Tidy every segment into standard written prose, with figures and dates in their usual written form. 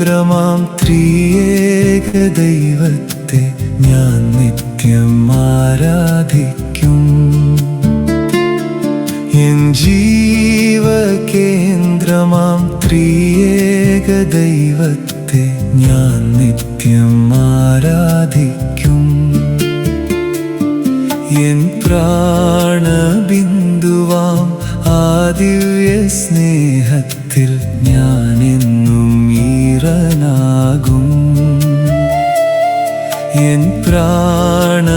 കേന്ദ്രമാം ത്രിയേക ദൈവത്തെ ഞാൻ നിത്യം ആരാധിക്കും. എൻ ജീവകേന്ദ്രമാം ത്രിയേക ദൈവത്തെ ഞാൻ നിത്യം ആരാധിക്കും. എൻ പ്രാണബിന്ദുവാം ആ ദിവ്യ സ്നേഹത്തിൽ ഞാനെന്നും ഈറനാകും. എൻ പ്രാണബിന്ദുവാം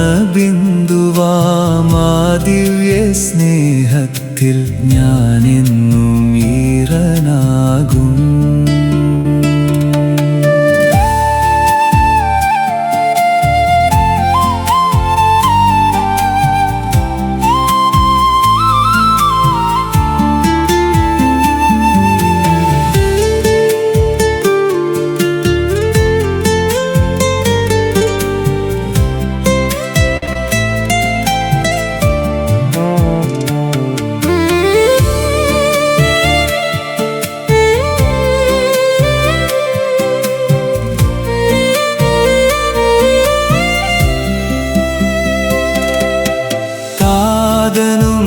ആ ദിവ്യ സ്നേഹത്തിൽ ഞാനെന്നും ഈറനാകും.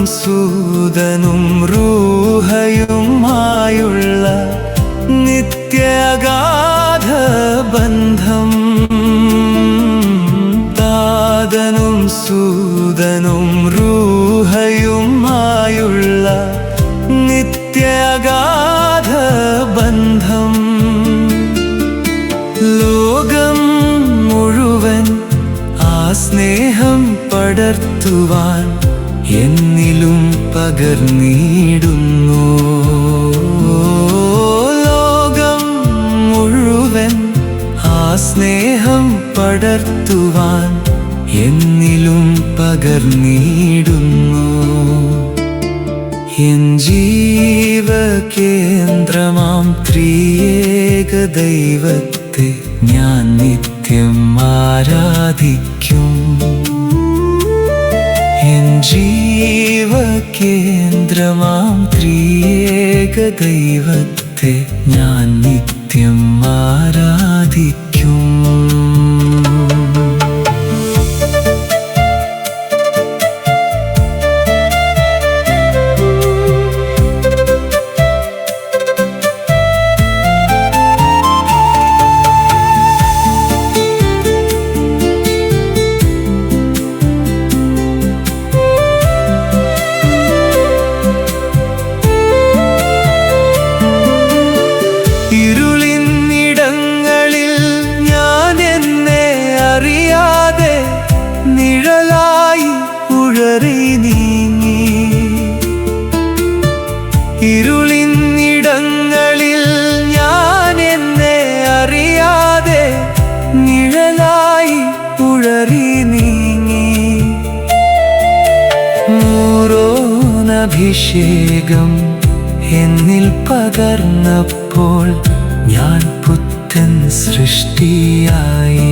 സൂതനും റൂഹയുമായുള്ള നിത്യഗാധ ബന്ധം. താതനും സൂതനും റൂഹയുമായുള്ള നിത്യഗാധ ബന്ധം. ലോകം മുഴുവൻ ആ സ്നേഹം പടർത്തുവാൻ എന്നിലും പകർന്നിടുന്നു. ലോകം മുഴുവൻ ആ സ്നേഹം പടർത്തുവാൻ എന്നിലും പകർന്നിടുന്നു. എൻ ജീവകേന്ദ്രമാം ത്രിയേക ദൈവത്തെ ഞാൻ നിത്യം ആരാധിക്കും. എൻ ജീവകേന്ദ്രമാം ത്രിയേക ദൈവത്തെ ഞാൻ നിത്യം ആരാധിക്കും. ഇരുളിനിടങ്ങളിൽ ഞാൻ എന്നെ അറിയാതെ നിഴലായി ഉഴറി നീങ്ങി. ഇരുളിനിടങ്ങളിൽ ഞാൻ എന്നെ അറിയാതെ നിഴലായി ഉഴറി നീങ്ങി. നൂറോനഭിഷേകം എന്നിൽ പകർന്നപ്പോൾ ഞാൻ പുത്തൻ സൃഷ്ടിയായി.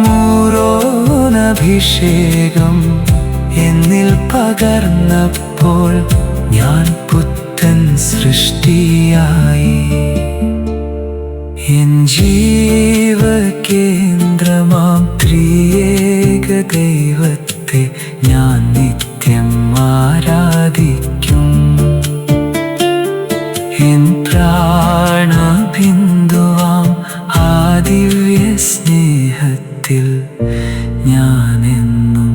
നൂറോനഭിഷേകം എന്നിൽ പകർന്നപ്പോൾ ഞാൻ പുത്തൻ സൃഷ്ടിയായി. എൻ ജീവകേന്ദ്രമാം ത്രിയേക ദൈവത്തെ ഞാൻ നിത്യം ആരാധിക്കും. എൻ പ്രാണബിന്ദുവാം ആ ദിവ്യ സ്നേഹത്തിൽ ഞാനെന്നും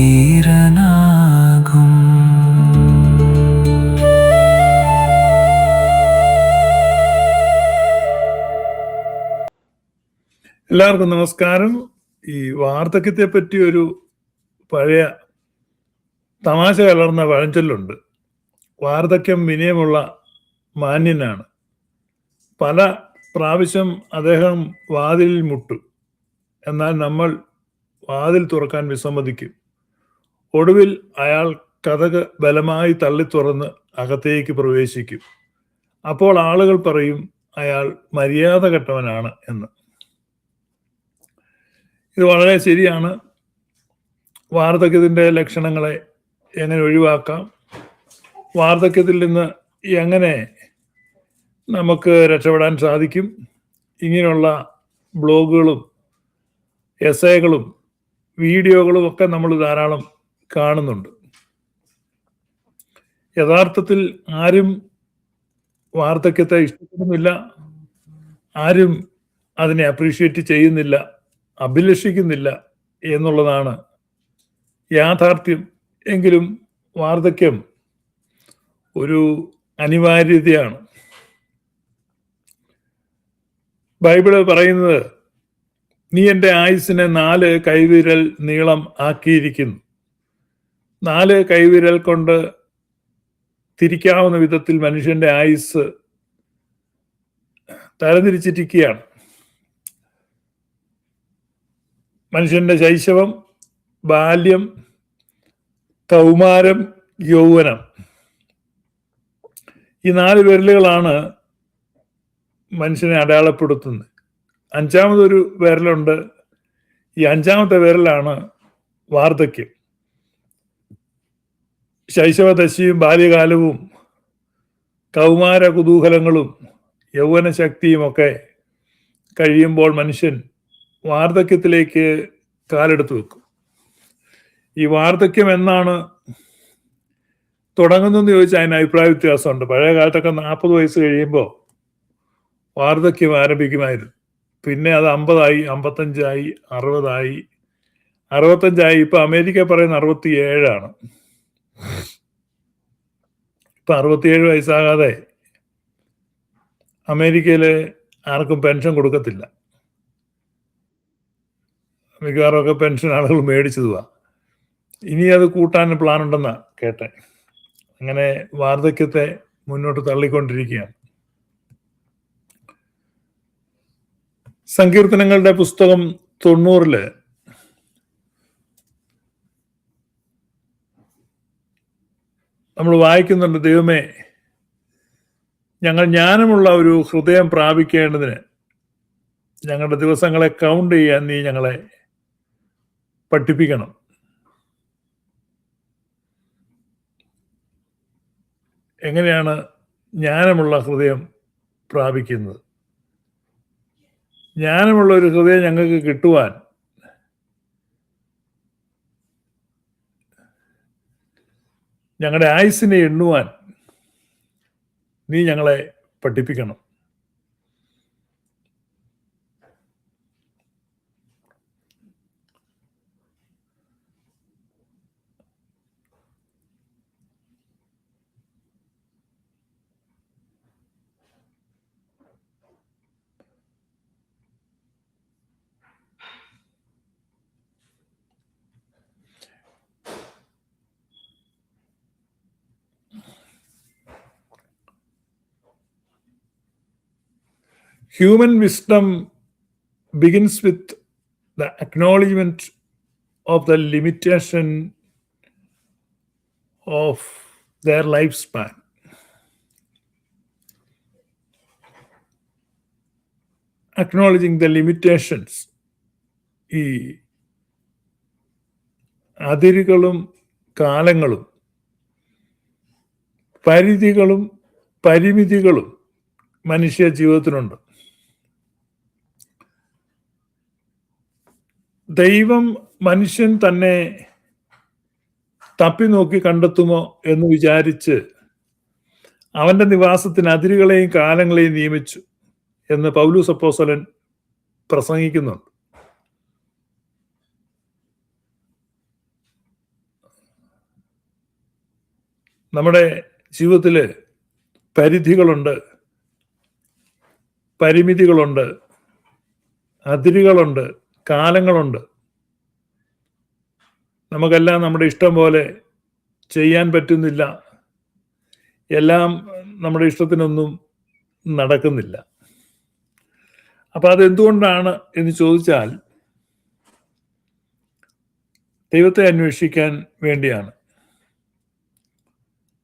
ഈറനാകും. എല്ലാവർക്കും നമസ്കാരം. ഈ വാർദ്ധക്യത്തെ പറ്റി ഒരു പഴയ തമാശ കലർന്ന പഴഞ്ചൊല്ലുണ്ട്. വാർദ്ധക്യം വിനയമുള്ള മാന്യനാണ്. പല പ്രാവശ്യം അദ്ദേഹം വാതിലിൽ മുട്ടും, എന്നാൽ നമ്മൾ വാതിൽ തുറക്കാൻ വിസമ്മതിക്കും. ഒടുവിൽ അയാൾ കതക് ബലമായി തള്ളി തുറന്ന് അകത്തേക്ക് പ്രവേശിക്കും. അപ്പോൾ ആളുകൾ പറയും അയാൾ മര്യാദ കെട്ടവനാണ് എന്ന്. ഇത് വളരെ ശരിയാണ്. വാർദ്ധക്യത്തിൻ്റെ ലക്ഷണങ്ങളെ എങ്ങനെ ഒഴിവാക്കാം, വാർദ്ധക്യത്തിൽ നിന്ന് എങ്ങനെ നമുക്ക് രക്ഷപ്പെടാൻ സാധിക്കും. ഇങ്ങനെയുള്ള ബ്ലോഗുകളും എസ്സേകളും വീഡിയോകളും ഒക്കെ നമ്മൾ ധാരാളം കാണുന്നുണ്ട്. യഥാർത്ഥത്തിൽ ആരും വാർദ്ധക്യത്തെ ഇഷ്ടപ്പെടുന്നില്ല, ആരും അതിനെ അപ്രീഷിയേറ്റ് ചെയ്യുന്നില്ല, അഭിലഷിക്കുന്നില്ല എന്നുള്ളതാണ് യാഥാർത്ഥ്യം. എങ്കിലും വാർദ്ധക്യം ഒരു അനിവാര്യതയാണ്. ബൈബിള് പറയുന്നത്, നീ എൻ്റെ ആയുസ്സിനെ 4 കൈവിരൽ നീളം ആക്കിയിരിക്കുന്നു. 4 കൈവിരൽ കൊണ്ട് തിരിക്കാവുന്ന വിധത്തിൽ മനുഷ്യന്റെ ആയുസ് തരംതിരിച്ചിരിക്കുകയാണ്. മനുഷ്യന്റെ ശൈശവം, ബാല്യം, കൗമാരം, യൗവനം, ഈ 4 വിരലുകളാണ് മനുഷ്യനെ അടയാളപ്പെടുത്തുന്നത്. 5ാമതൊരു വിരലുണ്ട്. ഈ 5ാമത്തെ വിരലാണ് വാർദ്ധക്യം. ശൈശവദശയും ബാല്യകാലവും കൗമാര കുതൂഹലങ്ങളും യൗവന ശക്തിയുമൊക്കെ കഴിയുമ്പോൾ മനുഷ്യൻ വാർദ്ധക്യത്തിലേക്ക് കാലെടുത്ത് വെക്കും. ഈ വാർദ്ധക്യം എന്നാണ് തുടങ്ങുന്നതെന്ന് ചോദിച്ചാൽ അതിന് അഭിപ്രായ വ്യത്യാസമുണ്ട്. പഴയ കാലത്തൊക്കെ 40 വയസ്സ് കഴിയുമ്പോൾ വാർദ്ധക്യം ആരംഭിക്കുമായിരുന്നു. പിന്നെ അത് 50ആയി, 55ആയി, 60ആയി, 65ആയി. ഇപ്പൊ അമേരിക്ക പറയുന്ന 67ആണ്. ഇപ്പൊ 67 വയസ്സാകാതെ അമേരിക്കയില് ആർക്കും പെൻഷൻ കൊടുക്കത്തില്ല. മിക്കവാറും ഒക്കെ പെൻഷൻ ആളുകൾ മേടിച്ചതുവാ. ഇനി അത് കൂട്ടാൻ പ്ലാൻ ഉണ്ടെന്നാ കേട്ടെ. അങ്ങനെ വാർദ്ധക്യത്തെ മുന്നോട്ട് തള്ളിക്കൊണ്ടിരിക്കുകയാണ്. സങ്കീർത്തനങ്ങളുടെ പുസ്തകം 90 നമ്മൾ വായിക്കുന്നുണ്ട്, ദൈവമേ, ഞങ്ങൾ ജ്ഞാനമുള്ള ഒരു ഹൃദയം പ്രാപിക്കേണ്ടതിന് ഞങ്ങളുടെ ദിവസങ്ങളെ കൗണ്ട് ചെയ്യാൻ നീ ഞങ്ങളെ പഠിപ്പിക്കണം. എങ്ങനെയാണ് ജ്ഞാനമുള്ള ഹൃദയം പ്രാപിക്കുന്നത്? ജ്ഞാനമുള്ള ഒരു ഹൃദയം ഞങ്ങൾക്ക് കിട്ടുവാൻ ഞങ്ങളുടെ ആയുസ്സിനെ എണ്ണുവാൻ നീ ഞങ്ങളെ പഠിപ്പിക്കണം. Human wisdom begins with the acknowledgement of the limitation of their lifespan. Acknowledging the limitations, ഈ അതിരുകളും കാലങ്ങളും പരിധികളും പരിമിതികളും മനുഷ്യ ജീവിതത്തിനുണ്ട്. ദൈവം മനുഷ്യൻ തന്നെ തപ്പി നോക്കി കണ്ടെത്തുമോ എന്ന് വിചാരിച്ച് അവന്റെ നിവാസത്തിന് അതിരുകളെയും കാലങ്ങളെയും നിയമിച്ചു എന്ന് പൗലോസ് അപ്പോസ്തലൻ പ്രസംഗിക്കുന്നുണ്ട്. നമ്മുടെ ജീവിതത്തില് പരിധികളുണ്ട്, പരിമിതികളുണ്ട്, അതിരുകളുണ്ട്, കാലങ്ങളുണ്ട്. നമുക്കെല്ലാം നമ്മുടെ ഇഷ്ടം പോലെ ചെയ്യാൻ പറ്റുന്നില്ല. എല്ലാം നമ്മുടെ ഇഷ്ടത്തിനൊന്നും നടക്കുന്നില്ല. അപ്പൊ അതെന്തുകൊണ്ടാണ് എന്ന് ചോദിച്ചാൽ ദൈവത്തെ അന്വേഷിക്കാൻ വേണ്ടിയാണ്.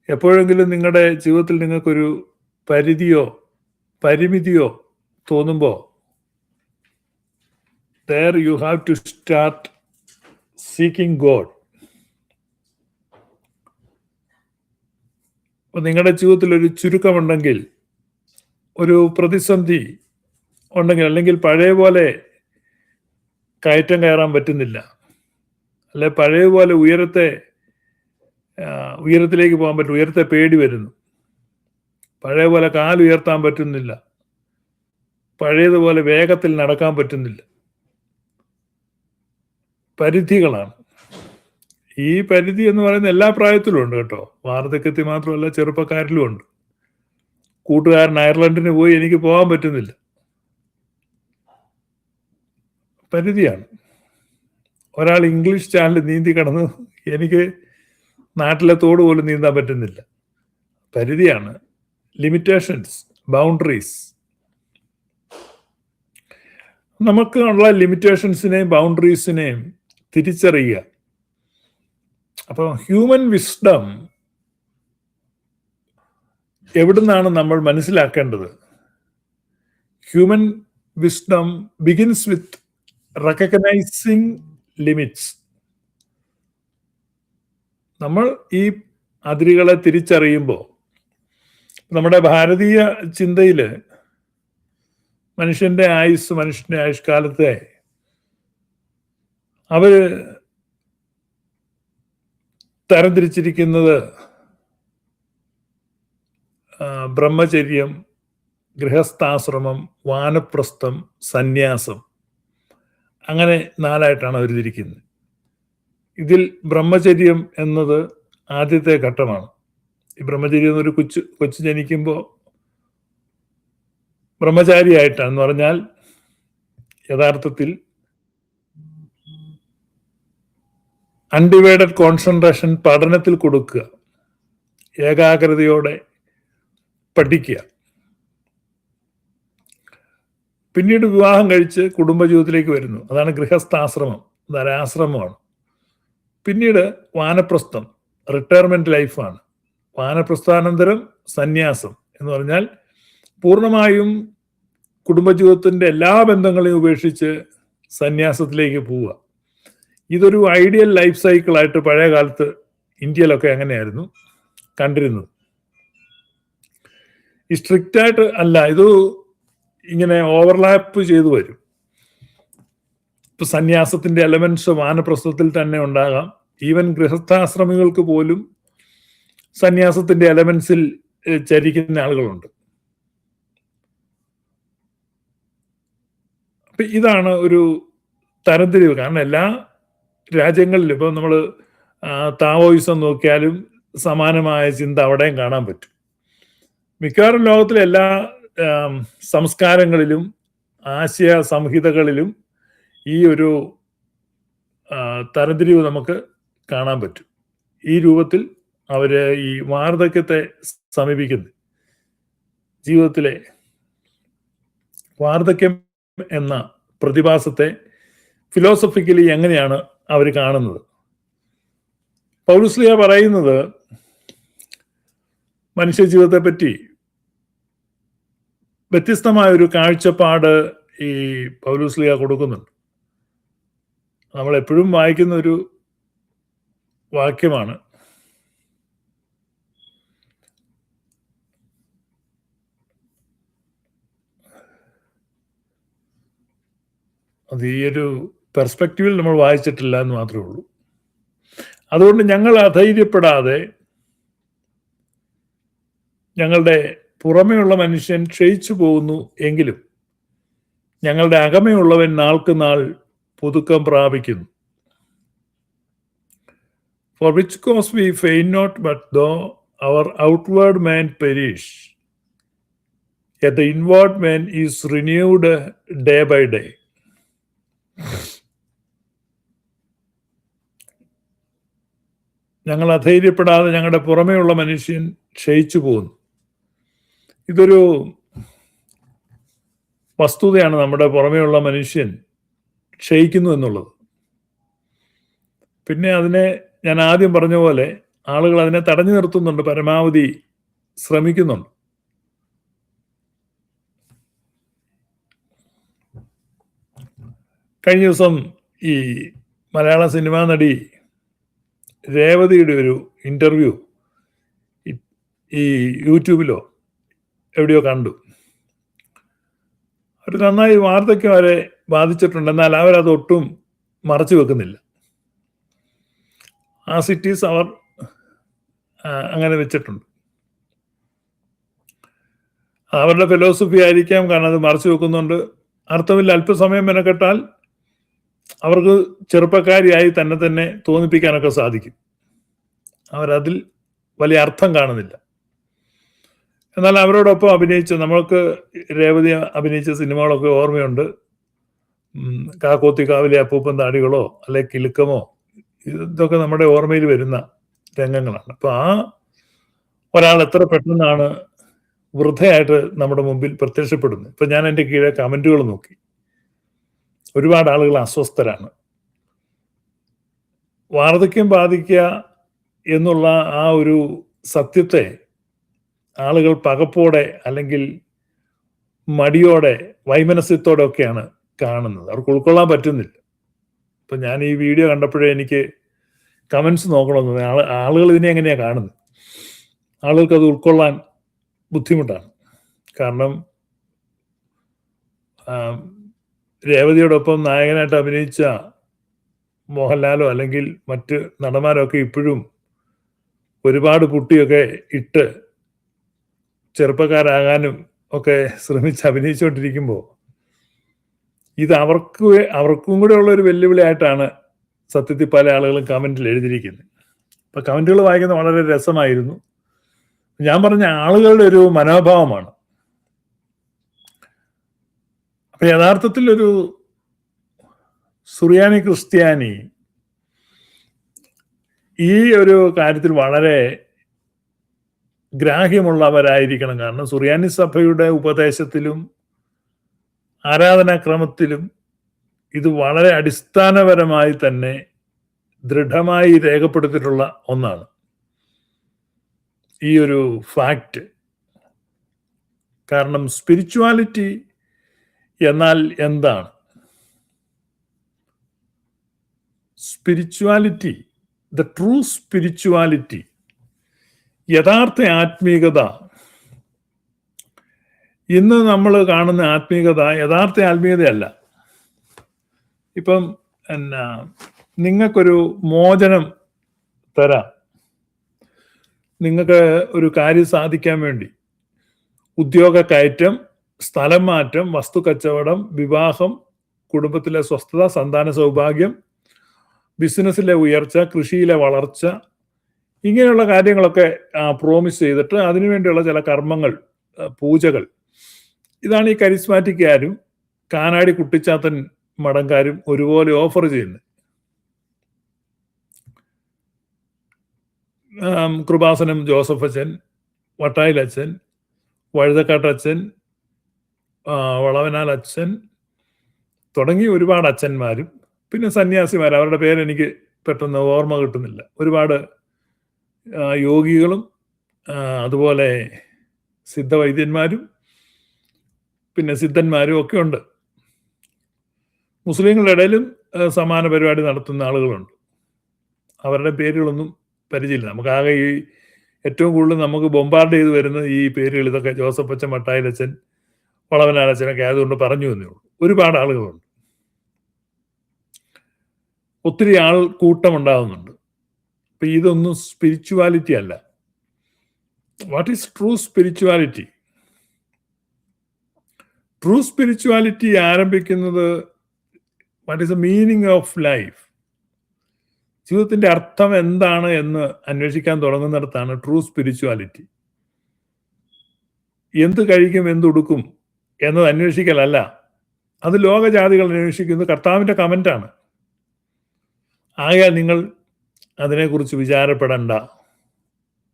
എപ്പോഴെങ്കിലും നിങ്ങളുടെ ജീവിതത്തിൽ നിങ്ങൾക്കൊരു പരിധിയോ പരിമിതിയോ തോന്നുമ്പോൾ there you have to start seeking God. അപ്പോൾ നിങ്ങളുടെ ജീവിതത്തിൽ ഒരു ചുരുക്കമുണ്ടെങ്കിൽ, ഒരു പ്രതിസന്ധി ഉണ്ടെങ്കിൽ, അല്ലെങ്കിൽ പഴയ പോലെ കയറ്റം കയറാൻ പറ്റുന്നില്ല, അല്ലെ പഴയപോലെ ഉയരത്തിലേക്ക് പോകാൻ പറ്റും, ഉയരത്തെ പേടി വരുന്നു, പഴയ പോലെ കാലുയർത്താൻ പറ്റുന്നില്ല, പഴയതുപോലെ വേഗത്തിൽ നടക്കാൻ പറ്റുന്നില്ല. പരിധികളാണ്. ഈ പരിധി എന്ന് പറയുന്ന എല്ലാ പ്രായത്തിലും ഉണ്ട് കേട്ടോ. വാർദ്ധക്യത്തിൽ മാത്രമല്ല, ചെറുപ്പക്കാരിലും ഉണ്ട്. കൂട്ടുകാരൻ അയർലൻഡിന് പോയി, എനിക്ക് പോകാൻ പറ്റുന്നില്ല. പരിധിയാണ്. ഒരാൾ ഇംഗ്ലീഷ് ചാനൽ നീന്തി കടന്ന്, എനിക്ക് നാട്ടിലെ തോട് പോലും നീന്താൻ പറ്റുന്നില്ല. പരിധിയാണ്. Limitations, boundaries. നമുക്കുള്ള ലിമിറ്റേഷൻസിനെയും ബൗണ്ടറീസിനെയും തിരിച്ചറിയുക. അപ്പോൾ ഹ്യൂമൻ വിസ്ഡം എവിടുന്നാണ് നമ്മൾ മനസ്സിലാക്കേണ്ടത്? Human wisdom begins with recognising limits. നമ്മൾ ഈ അതിരുകളെ തിരിച്ചറിയുമ്പോൾ, നമ്മുടെ ഭാരതീയ ചിന്തയിൽ മനുഷ്യന്റെ ആയുഷ്കാലത്തെ അവര് തരംതിരിച്ചിരിക്കുന്നത് ബ്രഹ്മചര്യം, ഗൃഹസ്ഥാശ്രമം, വാനപ്രസ്ഥം, സന്യാസം, അങ്ങനെ 4ആയിട്ടാണ് അവർ തിരിക്കുന്നത്. ഇതിൽ ബ്രഹ്മചര്യം എന്നത് ആദ്യത്തെ ഘട്ടമാണ്. ഈ ബ്രഹ്മചര്യം എന്നൊരു കൊച്ചു ജനിക്കുമ്പോൾ ബ്രഹ്മചാരിയായിട്ടാണെന്ന് പറഞ്ഞാൽ യഥാർത്ഥത്തിൽ അൺഡിവൈഡഡ് കോൺസെൻട്രേഷൻ പഠനത്തിൽ കൊടുക്കുക, ഏകാഗ്രതയോടെ പഠിക്കുക. പിന്നീട് വിവാഹം കഴിച്ച് കുടുംബജീവിതത്തിലേക്ക് വരുന്നു. അതാണ് ഗൃഹസ്ഥാശ്രമം, അതൊരു ആശ്രമമാണ്. പിന്നീട് വാനപ്രസ്ഥം, റിട്ടയർമെന്റ് ലൈഫാണ്. വാനപ്രസ്ഥാനന്തരം സന്യാസം എന്ന് പറഞ്ഞാൽ പൂർണ്ണമായും കുടുംബജീവിതത്തിന്റെ എല്ലാ ബന്ധങ്ങളെയും ഉപേക്ഷിച്ച് സന്യാസത്തിലേക്ക് പോവുക. ഇതൊരു ഐഡിയൽ ലൈഫ് സൈക്കിളായിട്ട് പഴയ കാലത്ത് ഇന്ത്യയിലൊക്കെ അങ്ങനെയായിരുന്നു കണ്ടിരുന്നത്. ഈ സ്ട്രിക്റ്റ് ആയിട്ട് അല്ല, ഇത് ഇങ്ങനെ ഓവർലാപ്പ് ചെയ്തു വരും. ഇപ്പൊ സന്യാസത്തിന്റെ എലമെന്റ്സ് വാനപ്രസ്ഥത്തിൽ തന്നെ ഉണ്ടാകാം. ഈവൻ ഗൃഹസ്ഥാശ്രമികൾക്ക് പോലും സന്യാസത്തിന്റെ എലമെന്റ്സിൽ ചരിക്കുന്ന ആളുകളുണ്ട്. അപ്പൊ ഇതാണ് ഒരു തരംതിരിവ്. കാരണം എല്ലാ രാജ്യങ്ങളിലും ഇപ്പൊ നമ്മൾ താവോയിസം നോക്കിയാലും സമാനമായ ചിന്ത അവിടെയും കാണാൻ പറ്റും. മിക്കവാറും ലോകത്തിലെ എല്ലാ സംസ്കാരങ്ങളിലും ആശയ സംഹിതകളിലും ഈ ഒരു തരംതിരിവ് നമുക്ക് കാണാൻ പറ്റും. ഈ രൂപത്തിൽ അവര് ഈ വാർദ്ധക്യത്തെ സമീപിക്കുന്നു. ജീവിതത്തിലെ വാർദ്ധക്യം എന്ന പ്രതിഭാസത്തെ ഫിലോസഫിക്കലി എങ്ങനെയാണ് അവർ കാണുന്നത്? പൗലോസ്ലീഹ പറയുന്നത് മനുഷ്യ ജീവിതത്തെ പറ്റി വ്യത്യസ്തമായ ഒരു കാഴ്ചപ്പാട് ഈ പൗലോസ്ലീഹ കൊടുക്കുന്നുണ്ട്. നമ്മൾ എപ്പോഴും വായിക്കുന്ന ഒരു വാക്യമാണ്. അത് ഈ ഒരു പെർസ്പെക്റ്റീവിൽ നമ്മൾ വായിച്ചിട്ടില്ല എന്ന് മാത്രമേ ഉള്ളൂ. അതുകൊണ്ട് ഞങ്ങൾ അധൈര്യപ്പെടാതെ ഞങ്ങളുടെ പുറമെയുള്ള മനുഷ്യൻ ക്ഷയിച്ചു പോകുന്നു എങ്കിലും ഞങ്ങളുടെ അകമയുള്ളവൻ നാൾക്ക് നാൾ പുതുക്കം പ്രാപിക്കുന്നു. For which cause we faint not, but though our outward man perish, yet the inward man is renewed day by day. ഞങ്ങൾ അധൈര്യപ്പെടാതെ ഞങ്ങളുടെ പുറമെയുള്ള മനുഷ്യൻ ക്ഷയിച്ചു പോകുന്നു. ഇതൊരു വസ്തുതയാണ്. നമ്മുടെ പുറമെയുള്ള മനുഷ്യൻ ക്ഷയിക്കുന്നു എന്നുള്ളത്. പിന്നെ അതിനെ ഞാൻ ആദ്യം പറഞ്ഞ പോലെ ആളുകൾ അതിനെ തടഞ്ഞു നിർത്തുന്നുണ്ട്, പരമാവധി ശ്രമിക്കുന്നുണ്ട്. കഴിഞ്ഞ ദിവസം ഈ മലയാള സിനിമാ നടി രേവതിയുടെ ഒരു ഇന്റർവ്യൂ ഈ യൂട്യൂബിലോ എവിടെയോ കണ്ടു. ഒരു നന്നായി വാർദ്ധക്യം വരെ ബാധിച്ചിട്ടുണ്ട്. എന്നാൽ അവരത് ഒട്ടും മറച്ചു വെക്കുന്നില്ല. ആ സിറ്റീസ് അവർ അങ്ങനെ വെച്ചിട്ടുണ്ട്. അവരുടെ ഫിലോസഫി ആയിരിക്കാം, കാരണം അത് മറച്ചു വെക്കുന്നുണ്ട്. അർത്ഥമില്ല. അല്പസമയം മെനക്കെട്ടാൽ അവർക്ക് ചെറുപ്പക്കാരിയായി തന്നെ തോന്നിപ്പിക്കാനൊക്കെ സാധിക്കും. അവരതിൽ വലിയ അർത്ഥം കാണുന്നില്ല. എന്നാൽ അവരോടൊപ്പം അഭിനയിച്ച, നമ്മൾക്ക് രേവതി അഭിനയിച്ച സിനിമകളൊക്കെ ഓർമ്മയുണ്ട്. കാക്കോത്തി കാവിലെ അപ്പൂപ്പൻ താടികളോ അല്ലെ കിലുക്കമോ, ഇതൊക്കെ നമ്മുടെ ഓർമ്മയിൽ വരുന്ന രംഗങ്ങളാണ്. അപ്പൊ ആ ഒരാൾ എത്ര പെട്ടെന്നാണ് വൃദ്ധയായിട്ട് നമ്മുടെ മുമ്പിൽ പ്രത്യക്ഷപ്പെടുന്നത്. ഇപ്പൊ ഞാൻ എൻ്റെ കീഴെ കമന്റുകൾ നോക്കി, ഒരുപാട് ആളുകൾ അസ്വസ്ഥരാണ്. വാർദ്ധക്യം ബാധിക്കുക എന്നുള്ള ആ ഒരു സത്യത്തെ ആളുകൾ പകപ്പോടെ അല്ലെങ്കിൽ മടിയോടെ വൈമനസ്യത്തോടെ ഒക്കെയാണ് കാണുന്നത്. അവർക്ക് ഉൾക്കൊള്ളാൻ പറ്റുന്നില്ല. ഇപ്പൊ ഞാൻ ഈ വീഡിയോ കണ്ടപ്പോഴേ എനിക്ക് കമന്റ്സ് നോക്കണമെന്ന്, ആളുകൾ ഇതിനെ എങ്ങനെയാണ് കാണുന്നത്. ആളുകൾക്ക് അത് ഉൾക്കൊള്ളാൻ ബുദ്ധിമുട്ടാണ്. കാരണം രേവതിയോടൊപ്പം നായകനായിട്ട് അഭിനയിച്ച മോഹൻലാലോ അല്ലെങ്കിൽ മറ്റ് നടന്മാരോ ഒക്കെ ഇപ്പോഴും ഒരുപാട് പുട്ടിയൊക്കെ ഇട്ട് ചെറുപ്പക്കാരാകാനും ഒക്കെ ശ്രമിച്ച് അഭിനയിച്ചുകൊണ്ടിരിക്കുമ്പോൾ ഇത് അവർക്കും കൂടെ ഉള്ള ഒരു വെല്ലുവിളിയായിട്ടാണ് സത്യത്തിൽ പല ആളുകളും കമന്റിൽ എഴുതിയിരിക്കുന്നത്. അപ്പൊ കമന്റുകൾ വായിക്കുന്നത് വളരെ രസമായിരുന്നു. ഞാൻ പറഞ്ഞ ആളുകളുടെ ഒരു മനോഭാവമാണ്. അപ്പൊ യഥാർത്ഥത്തിൽ ഒരു സുറിയാനി ക്രിസ്ത്യാനി ഈ ഒരു കാര്യത്തിൽ വളരെ ഗ്രാഹ്യമുള്ളവരായിരിക്കണം. കാരണം സുറിയാനി സഭയുടെ ഉപദേശത്തിലും ആരാധനാക്രമത്തിലും ഇത് വളരെ അടിസ്ഥാനപരമായി തന്നെ ദൃഢമായി രേഖപ്പെടുത്തിയിട്ടുള്ള ഒന്നാണ് ഈ ഒരു ഫാക്റ്റ്. കാരണം സ്പിരിച്വാലിറ്റി എന്നാൽ എന്താണ്? സ്പിരിച്വാലിറ്റി, ദ ട്രൂ സ്പിരിച്വാലിറ്റി, യഥാർത്ഥ ആത്മീകത, ഇന്ന് നമ്മൾ കാണുന്ന ആത്മീകത യഥാർത്ഥ ആത്മീയതയല്ല. ഇപ്പം നിങ്ങൾക്കൊരു മോചനം തരാം, നിങ്ങൾക്ക് ഒരു കാര്യം സാധിക്കാൻ വേണ്ടി ഉദ്യോഗ കയറ്റം, സ്ഥലം മാറ്റം, വസ്തു കച്ചവടം, വിവാഹം, കുടുംബത്തിലെ സ്വസ്ഥത, സന്താന സൗഭാഗ്യം, ബിസിനസ്സിലെ ഉയർച്ച, കൃഷിയിലെ വളർച്ച, ഇങ്ങനെയുള്ള കാര്യങ്ങളൊക്കെ പ്രോമിസ് ചെയ്തിട്ട് അതിനുവേണ്ടിയുള്ള ചില കർമ്മങ്ങൾ, പൂജകൾ, ഇതാണ് ഈ കരിസ്മാറ്റിക്കാരും കാനാടി കുട്ടിച്ചാത്തൻ മടങ്കാരും ഒരുപോലെ ഓഫർ ചെയ്യുന്നത്. കൃപാസനം ജോസഫ് അച്ഛൻ, വട്ടായിൽ അച്ഛൻ, വഴുതക്കാട്ടച്ഛൻ, വളവനാൽ അച്ഛൻ തുടങ്ങി ഒരുപാട് അച്ഛന്മാരും പിന്നെ സന്യാസിമാർ, അവരുടെ പേരെനിക്ക് പെട്ടെന്ന് ഓർമ്മ കിട്ടുന്നില്ല, ഒരുപാട് യോഗികളും അതുപോലെ സിദ്ധവൈദ്യന്മാരും പിന്നെ സിദ്ധന്മാരും ഒക്കെ ഉണ്ട്. മുസ്ലിങ്ങളുടെ ഇടയിലും സമാന പരിപാടി നടത്തുന്ന ആളുകളുണ്ട്. അവരുടെ പേരുകളൊന്നും പരിചയമില്ല. നമുക്കാകെ ഈ ഏറ്റവും കൂടുതൽ നമുക്ക് ബൊമ്പാർഡ് ചെയ്ത് വരുന്നത് ഈ പേരുകൾ, ഇതൊക്കെ ജോസഫ് അച്ഛൻ, മട്ടായിലച്ഛൻ, വളവനാലച്ഛനൊക്കെ ആയതുകൊണ്ട് പറഞ്ഞു എന്നേ ഉള്ളൂ. ഒരുപാട് ആളുകളുണ്ട്, ഒത്തിരി ആൾ കൂട്ടം ഉണ്ടാകുന്നുണ്ട്. അപ്പൊ ഇതൊന്നും സ്പിരിച്വാലിറ്റി അല്ല. What is true spirituality? True spirituality ആരംഭിക്കുന്നത് what is the meaning of life, ജീവിതത്തിന്റെ അർത്ഥം എന്താണ് എന്ന് അന്വേഷിക്കാൻ തുടങ്ങുന്നിടത്താണ് ട്രൂ സ്പിരിച്വാലിറ്റി. എന്ത് കഴിക്കും, എന്തുടുക്കും എന്നത് അന്വേഷിക്കലല്ല, അത് ലോകജാതികൾ അന്വേഷിക്കുന്നത് കർത്താവിന്റെ കമന്റാണ്. ആകയാൽ നിങ്ങൾ അതിനെക്കുറിച്ച് വിചാരപ്പെടണ്ട.